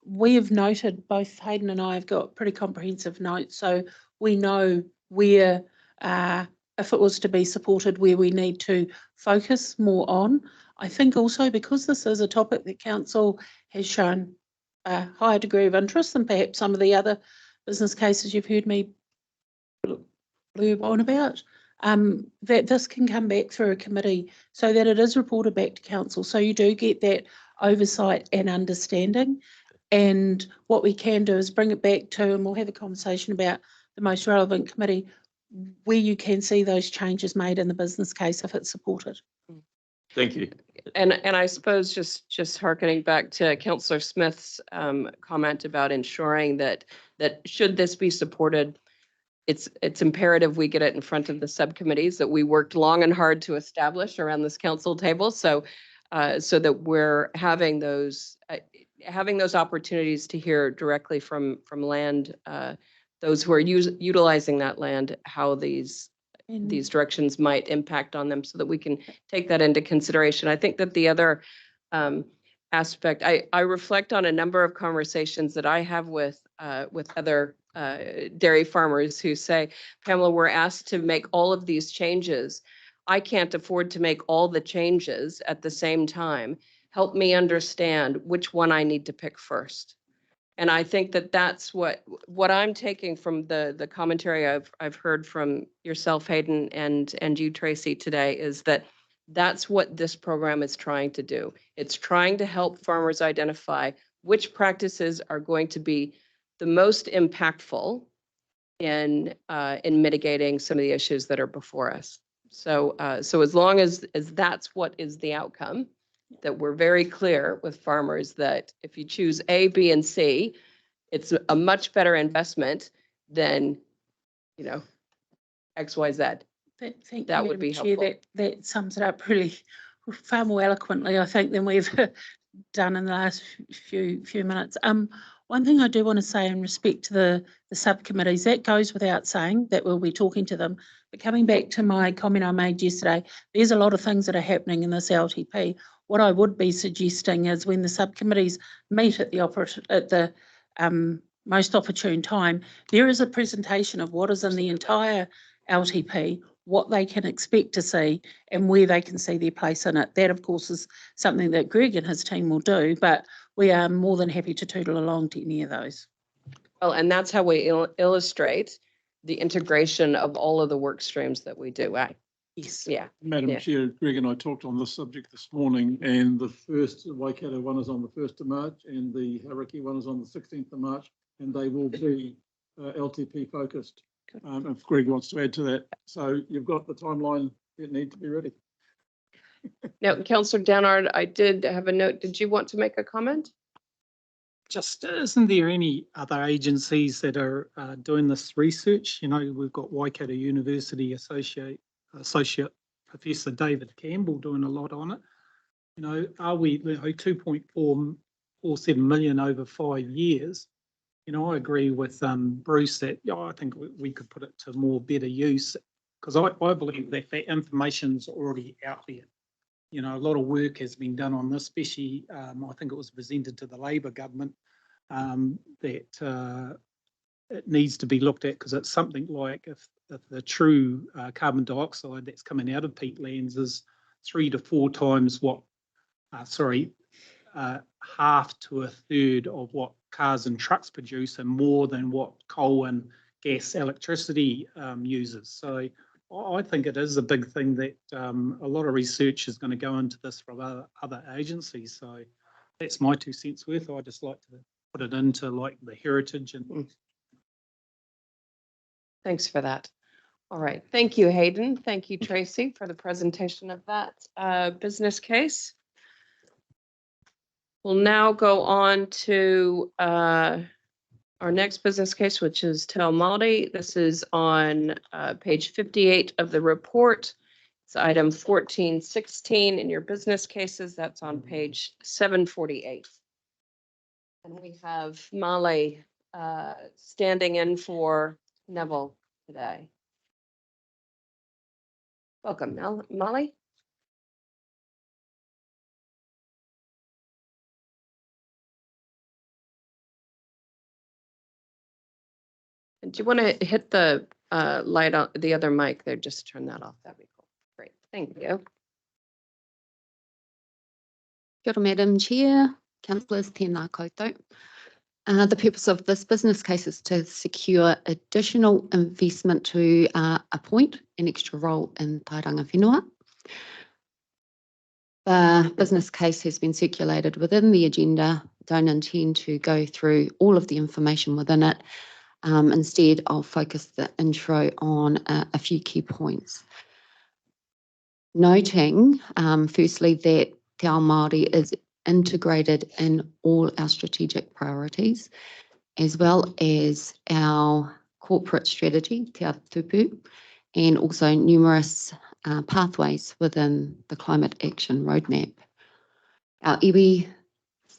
We have noted, both Hayden and I have got pretty comprehensive notes, so we know where, if it was to be supported, where we need to focus more on. I think also because this is a topic that council has shown a higher degree of interest than perhaps some of the other business cases you've heard me blurb on about, that this can come back through a committee so that it is reported back to council. So you do get that oversight and understanding. And what we can do is bring it back to, and we'll have a conversation about the most relevant committee where you can see those changes made in the business case if it's supported.
Thank you.
And I suppose just hearkening back to Councillor Smith's comment about ensuring that should this be supported, it's imperative we get it in front of the subcommittees that we worked long and hard to establish around this council table. So that we're having those opportunities to hear directly from land, those who are utilizing that land, how these directions might impact on them, so that we can take that into consideration. I think that the other aspect, I reflect on a number of conversations that I have with other dairy farmers who say, Pamela, we're asked to make all of these changes. I can't afford to make all the changes at the same time. Help me understand which one I need to pick first. And I think that that's what I'm taking from the commentary I've heard from yourself, Hayden, and you, Tracy, today, is that that's what this program is trying to do. It's trying to help farmers identify which practices are going to be the most impactful in mitigating some of the issues that are before us. So as long as that's what is the outcome, that we're very clear with farmers that if you choose A, B, and C, it's a much better investment than, X, Y, Z.
Thank
That
you,
would be
Madam Chair.
helpful.
That sums it up really far more eloquently, I think, than we've done in the last few minutes. One thing I do want to say in respect to the subcommittees, that goes without saying that we'll be talking to them. But coming back to my comment I made yesterday, there's a lot of things that are happening in this LTP. What I would be suggesting is when the subcommittees meet at the most opportune time, there is a presentation of what is in the entire LTP, what they can expect to see, and where they can see their place in it. That, of course, is something that Greg and his team will do, but we are more than happy to tootle along to any of those.
Well, and that's how we illustrate the integration of all of the work streams that we do.
Yes.
Yeah.
Madam
Yeah.
Chair, Greg and I talked on this subject this morning, and the first Waikato one is on the 1st of March and the Karakia one is on the 16th of March. and they will be LTP focused. If Greg wants to add to that. So you've got the timeline, you need to be ready.
Now, Councillor Downard, I did have a note. Did you want to make a comment?
Just, isn't there any other agencies that are doing this research? You know, we've got Waikato University Associate Professor David Campbell doing a lot on it. You know, are we, 2.447 million over 5 years? You know, I agree with Bruce that I think we could put it to more better use, because I believe that that information's already out there. You know, a lot of work has been done on this, especially I think it was presented to the Labor government that it needs to be looked at, because it's something like if the true carbon dioxide that's coming out of peatlands is 3 to 4 times what, half to a third of what cars and trucks produce, and more than what coal and gas electricity uses. So I think it is a big thing that a lot of research is going to go into this from other agencies. So that's my 2 cents worth. I just like to put it into like the heritage and.
Thanks for that. All right. Thank you, Hayden. Thank you, Tracy, for the presentation of that business case. We'll now go on to our next business case, which is Te Ao Māori. This is on page 58 of the report. It's item 1416 in your business cases. That's on page 748. And we have Molly standing in for Neville today. Welcome, Molly. And do you want to hit the light on the other mic there? Just turn that off. That'd be cool. Great. Thank you.
Kia ora, Madam Chair, councillors, tēnā koutou. The purpose of this business case is to secure additional investment to appoint an extra role in tauranga whenua. The business case has been circulated within the agenda. Don't intend to go through all of the information within it. Instead, I'll focus the intro on a few key points. Noting, firstly, that Te Ao Māori is integrated in all our strategic priorities, as well as our corporate strategy, Te Ao Tupu, and also numerous pathways within the Climate Action Roadmap. Our iwi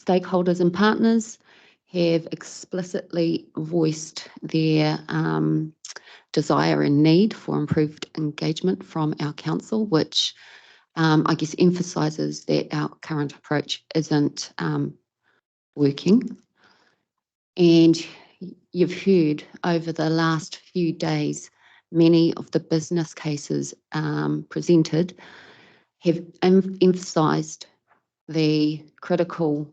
stakeholders and partners have explicitly voiced their desire and need for improved engagement from our council, which I guess emphasises that our current approach isn't working. And you've heard over the last few days, many of the business cases presented have emphasised the critical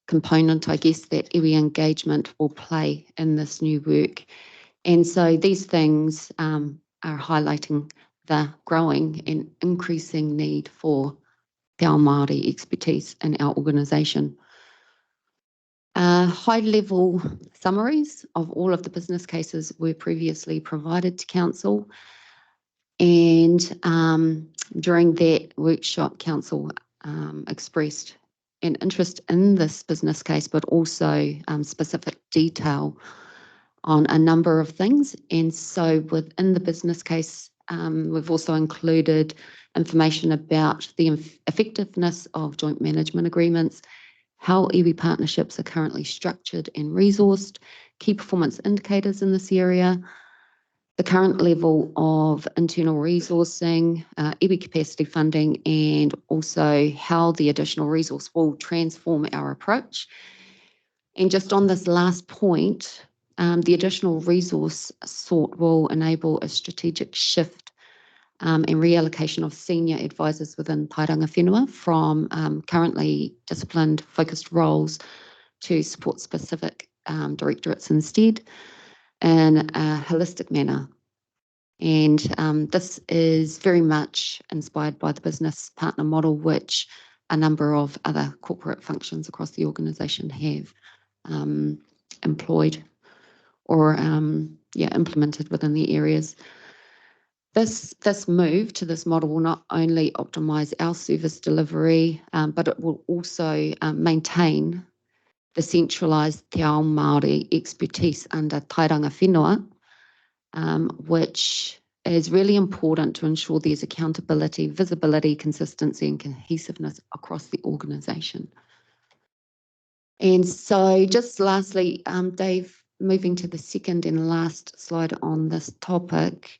component, I guess, that iwi engagement will play in this new work. And so these things are highlighting the growing and increasing need for Te Ao Māori expertise in our organisation. High-level summaries of all of the business cases were previously provided to Council, and during that workshop, Council expressed an interest in this business case, but also specific detail on a number of things. And so within the business case, we've also included information about the effectiveness of joint management agreements, how iwi partnerships are currently structured and resourced, key performance indicators in this area, the current level of internal resourcing, iwi capacity funding, and also how the additional resource will transform our approach. And just on this last point, the additional resource sought will enable a strategic shift and reallocation of senior advisors within tauranga whenua from currently disciplined focused roles to support specific directorates instead in a holistic manner. And this is very much inspired by the business partner model, which a number of other corporate functions across the organisation have. employed or implemented within the areas. This move to this model will not only optimise our service delivery, but it will also maintain the centralised Te Ao Māori expertise under tairanga whenua, which is really important to ensure there's accountability, visibility, consistency and cohesiveness across the organisation. And so just lastly, Dave, moving to the second and last slide on this topic,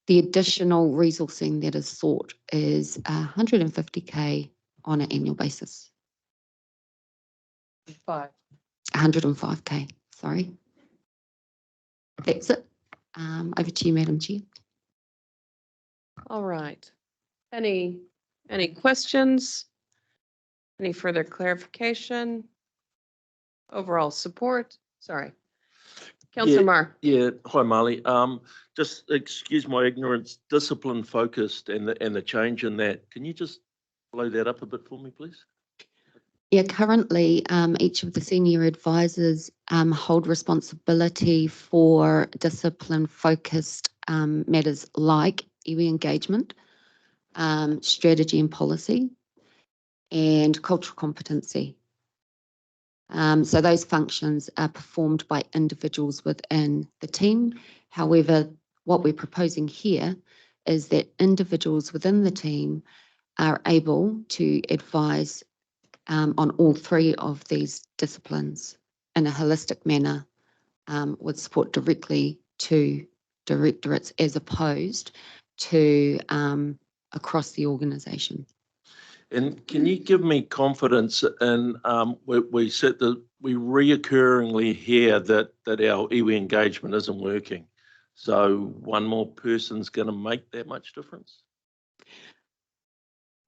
the additional resourcing that is sought is 150K on an annual basis. 105K, sorry. That's it. Over to you, Madam Chair.
All right. Any questions? Any further clarification? Overall support? Sorry. Councillor Marr.
Yeah, hi Marley. Just excuse my ignorance, discipline focused and the change in that. Can you just blow that up a bit for me, please?
Yeah, currently each of the senior advisors hold responsibility for discipline-focused matters like iwi engagement, strategy and policy, and cultural competency. So those functions are performed by individuals within the team. However, what we're proposing here is that individuals within the team are able to advise on all three of these disciplines in a holistic manner with support directly to directorates as opposed to across the organisation.
And can you give me confidence in we reoccurringly hear that our iwi engagement isn't working. So one more person's going to make that much difference?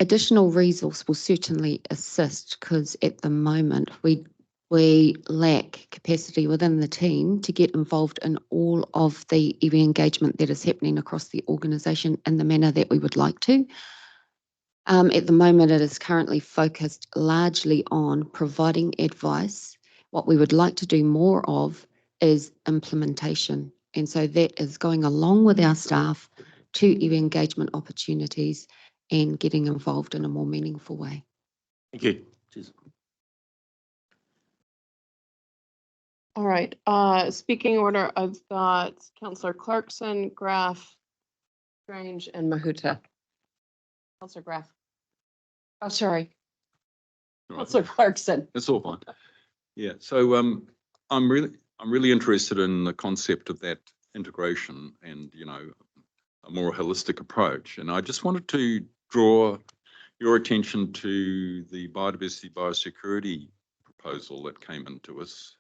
Additional resource will certainly assist because at the moment we lack capacity within the team to get involved in all of the iwi engagement that is happening across the organisation in the manner that we would like to. At the moment, it is currently focused largely on providing advice. What we would like to do more of is implementation. And so that is going along with our staff to iwi engagement opportunities and getting involved in a more meaningful way.
Thank you. Cheers.
All right. Speaking order, I've got Councillor Clarkson, Graf, Strange, and Mahuta. Councillor Graf. Oh, sorry. Councillor Clarkson.
It's all fine. Yeah, so I'm really interested in the concept of that integration and, you know, a more holistic approach. And I just wanted to draw your attention to the biodiversity biosecurity proposal that came into us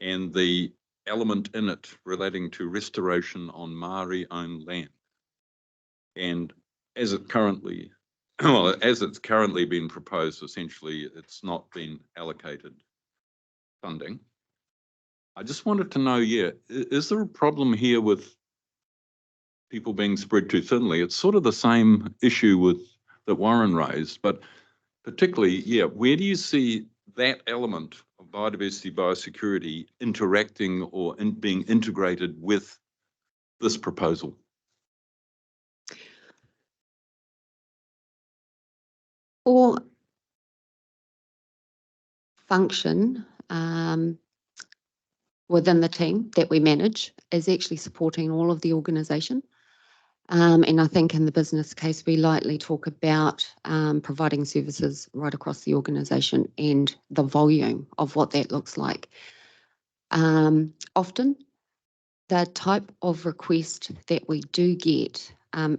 and the element in it relating to restoration on Māori owned land. And as it's currently been proposed, essentially it's not been allocated funding. I just wanted to know, is there a problem here with people being spread too thinly? It's sort of the same issue that Warren raised, but particularly, where do you see that element of biodiversity, biosecurity interacting or being integrated with this proposal?
Or function within the team that we manage is actually supporting all of the organisation. And I think in the business case, we lightly talk about providing services right across the organisation and the volume of what that looks like. Often, the type of request that we do get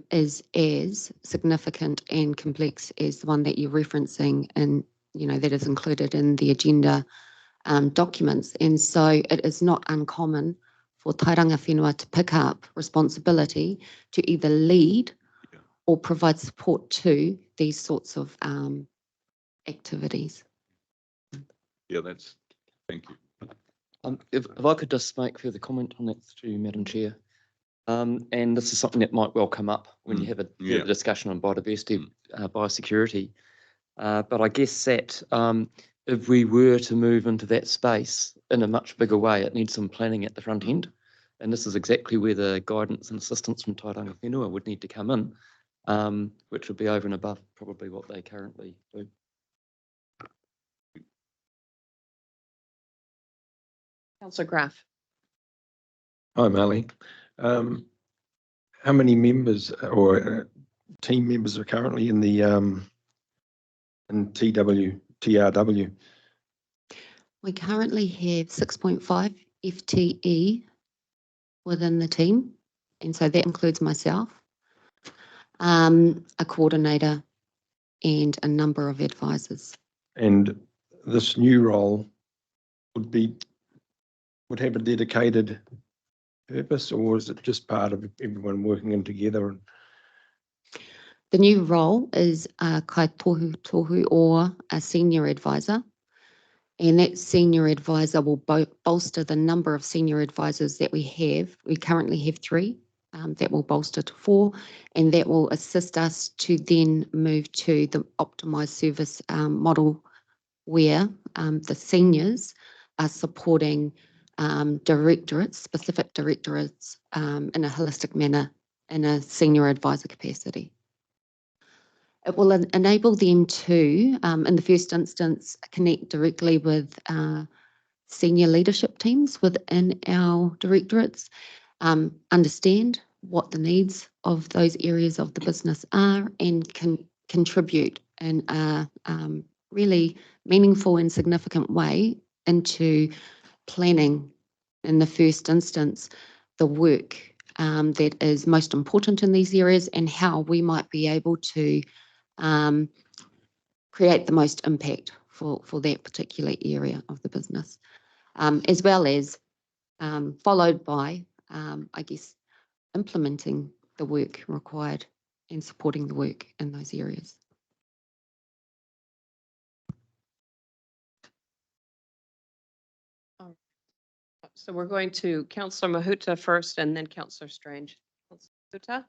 is as significant and complex as the one that you're referencing and, you know, that is included in the agenda documents. And so it is not uncommon for tairanga whenua to pick up responsibility to either lead or provide support to these sorts of activities.
Yeah, thank you.
If I could just make further comment on that too, Madam Chair. And this is something that might well come up when you have a discussion on biodiversity, biosecurity. But I guess that if we were to move into that space in a much bigger way, it needs some planning at the front end. And this is exactly where the guidance and assistance from Tauranga Whenua would need to come in, which would be over and above probably what they currently do.
Councillor Graf.
Hi, Melly. How many members or team members are currently in the in TRW?
We currently have 6.5 FTE within the team, and so that includes myself, a coordinator, and a number of advisors.
And this new role would have a dedicated purpose, or is it just part of everyone working in together?
The new role is a kai tohu or a senior advisor, and that senior advisor will bolster the number of senior advisors that we have. We currently have 3. That will bolster to 4, and that will assist us to then move to the optimised service model where the seniors are supporting directorates, specific directorates in a holistic manner in a senior advisor capacity. It will enable them to, in the first instance, connect directly with senior leadership teams within our directorates, understand what the needs of those areas of the business are, and can contribute in a really meaningful and significant way into planning, in the first instance, the work that is most important in these areas and how we might be able to create the most impact for that particular area of the business, as well as followed by, I guess, implementing the work required and supporting the work in those areas.
So we're going to Councillor Mahuta first and then Councillor Strange. Councillor Mahuta?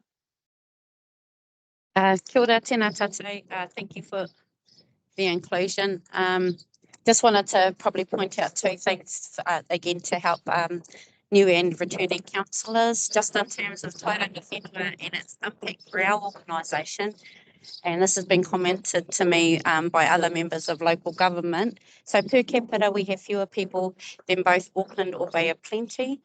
Kia ora, tēnā tātou. Thank you for the inclusion. Just wanted to probably point out 2 things again to help new and returning councillors, just in terms of Tauranga Whenua and its impact for our organisation. And this has been commented to me by other members of local government. So per capita, we have fewer people than both Auckland or Bay of Plenty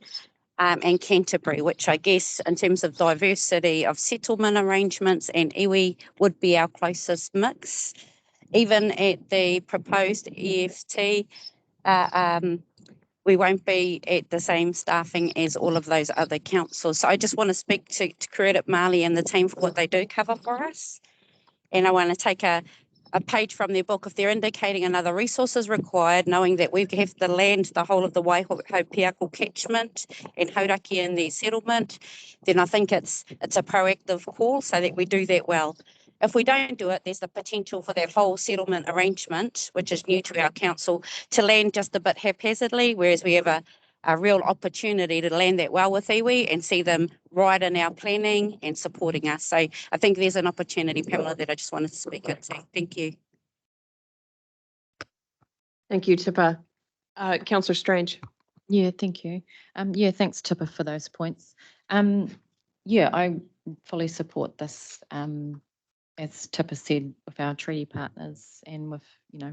and Canterbury, which I guess in terms of diversity of settlement arrangements and iwi would be our closest mix. Even at the proposed EFT, we won't be at the same staffing as all of those other councils. So I just want to speak to credit Marley and the team for what they do cover for us. And I want to take a page from their book. If they're indicating another resource is required, knowing that we have to land the whole of the Waihopiako catchment and Hauraki in their settlement, then I think it's a proactive call so that we do that well. If we don't do it, there's the potential for that whole settlement arrangement, which is new to our council, to land just a bit haphazardly, whereas we have a real opportunity to land that well with iwi and see them right in our planning and supporting us. So I think there's an opportunity, Pamela, that I just wanted to speak into. Thank you.
Thank you, Tipa. Councillor Strange.
Yeah, thank you. Yeah, thanks, Tipa, for those points. Yeah, I fully support this. As Tipa said, with our treaty partners and with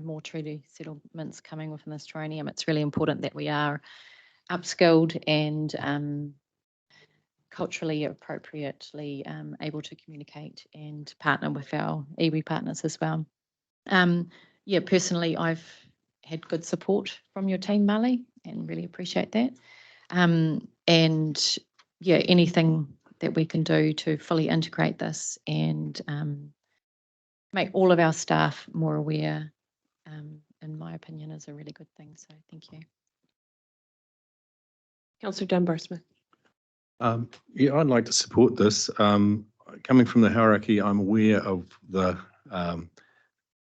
more treaty settlements coming within this triennium, it's really important that we are upskilled and culturally appropriately able to communicate and partner with our iwi partners as well. Yeah, personally, I've had good support from your team, Marley, and really appreciate that. And yeah, anything that we can do to fully integrate this and make all of our staff more aware, in my opinion, is a really good thing. So thank you.
Councillor Dunbar-Smith.
Yeah, I'd like to support this. Coming from the Hauraki, I'm aware of the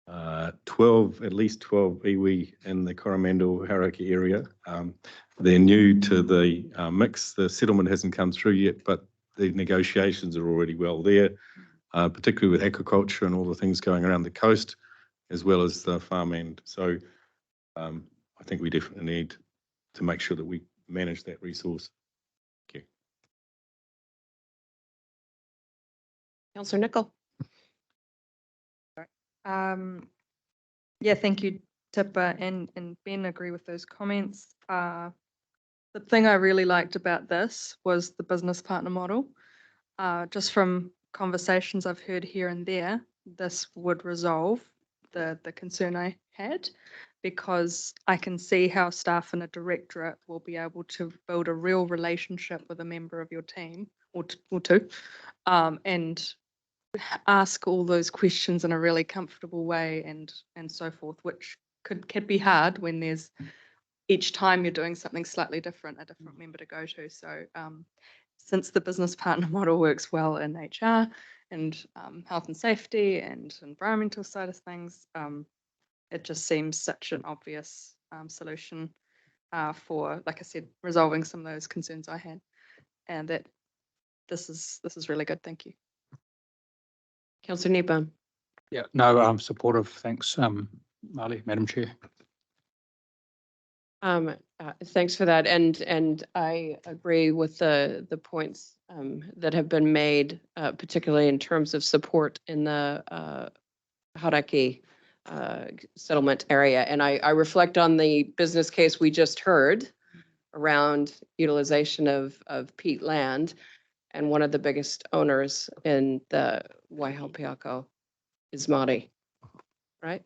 at least 12 iwi in the Coromandel Hauraki area. They're new to the mix. The settlement hasn't come through yet, but the negotiations are already well there, particularly with aquaculture and all the things going around the coast, as well as the farm end. So I think we definitely need to make sure that we manage that resource. Thank you.
Councillor Nicol.
Yeah, thank you, Tipper and Ben, agree with those comments. The thing I really liked about this was the business partner model. Just from conversations I've heard here and there, this would resolve the concern I had, because I can see how staff in a directorate will be able to build a real relationship with a member of your team or two, and ask all those questions in a really comfortable way and so forth, which can be hard when there's each time you're doing something slightly different, a different member to go to. So since the business partner model works well in HR and health and safety and environmental side of things, it just seems such an obvious solution for, like I said, resolving some of those concerns I had, and that this is really good. Thank you.
Councillor Nepean.
Yeah, no, I'm supportive. Thanks, Marley, Madam Chair.
Thanks for that, and I agree with the points that have been made, particularly in terms of support in the Karakia settlement area. And I reflect on the business case we just heard around utilization of peatland, and one of the biggest owners in the Waihaupiko is Māori, right?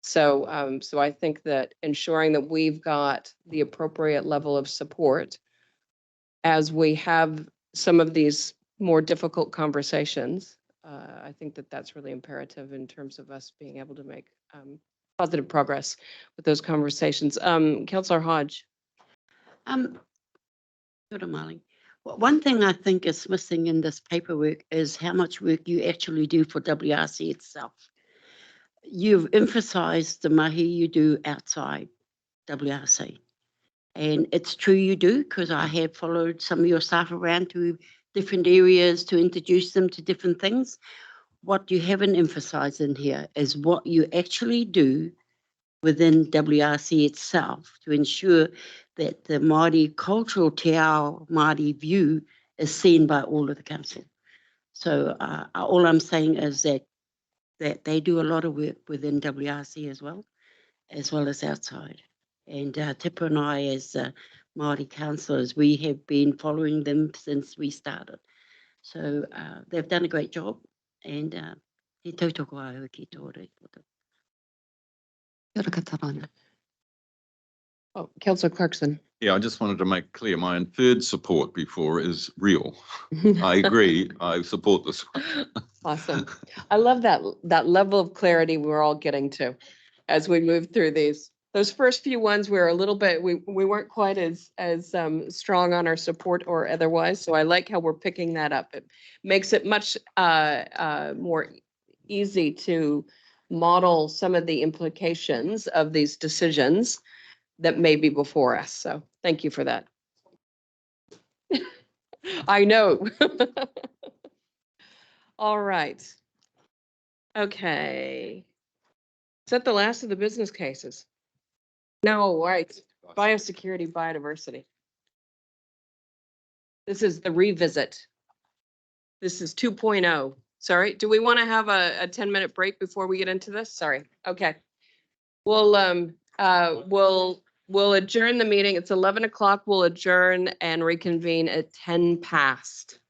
So, so I think that ensuring that we've got the appropriate level of support as we have some of these more difficult conversations, I think that that's really imperative in terms of us being able to make positive progress with those conversations. Councillor Hodge.
Good morning. Well, one thing I think is missing in this paperwork is how much work you actually do for WRC itself. You've emphasised the mahi you do outside WRC. And it's true you do, because I have followed some of your staff around to different areas to introduce them to different things. What you haven't emphasised in here is what you actually do within WRC itself to ensure that the Māori cultural te ao Māori view is seen by all of the council. So all I'm saying is that they do a lot of work within WRC as well as outside. And Tipper and I, as Māori councillors, we have been following them since we started. So they've done a great job, and he tautoko au ki tō rei.
Oh, Councillor Clarkson.
Yeah, I just wanted to make clear my inferred support before is real. I agree. I support this one.
Awesome. I love that level of clarity we're all getting to as we move through these. Those first few ones were a little bit, we weren't quite as strong on our support or otherwise. So I like how we're picking that up. It makes it much more easy to model some of the implications of these decisions that may be before us. So thank you for that. I know. All right. Okay. Is that the last of the business cases? No, right. Biosecurity, biodiversity. This is the revisit. This is 2.0. Sorry, do we want to have a 10-minute break before we get into this? Sorry. Okay. We'll adjourn the meeting. It's 11 o'clock. We'll adjourn and reconvene at 10 past.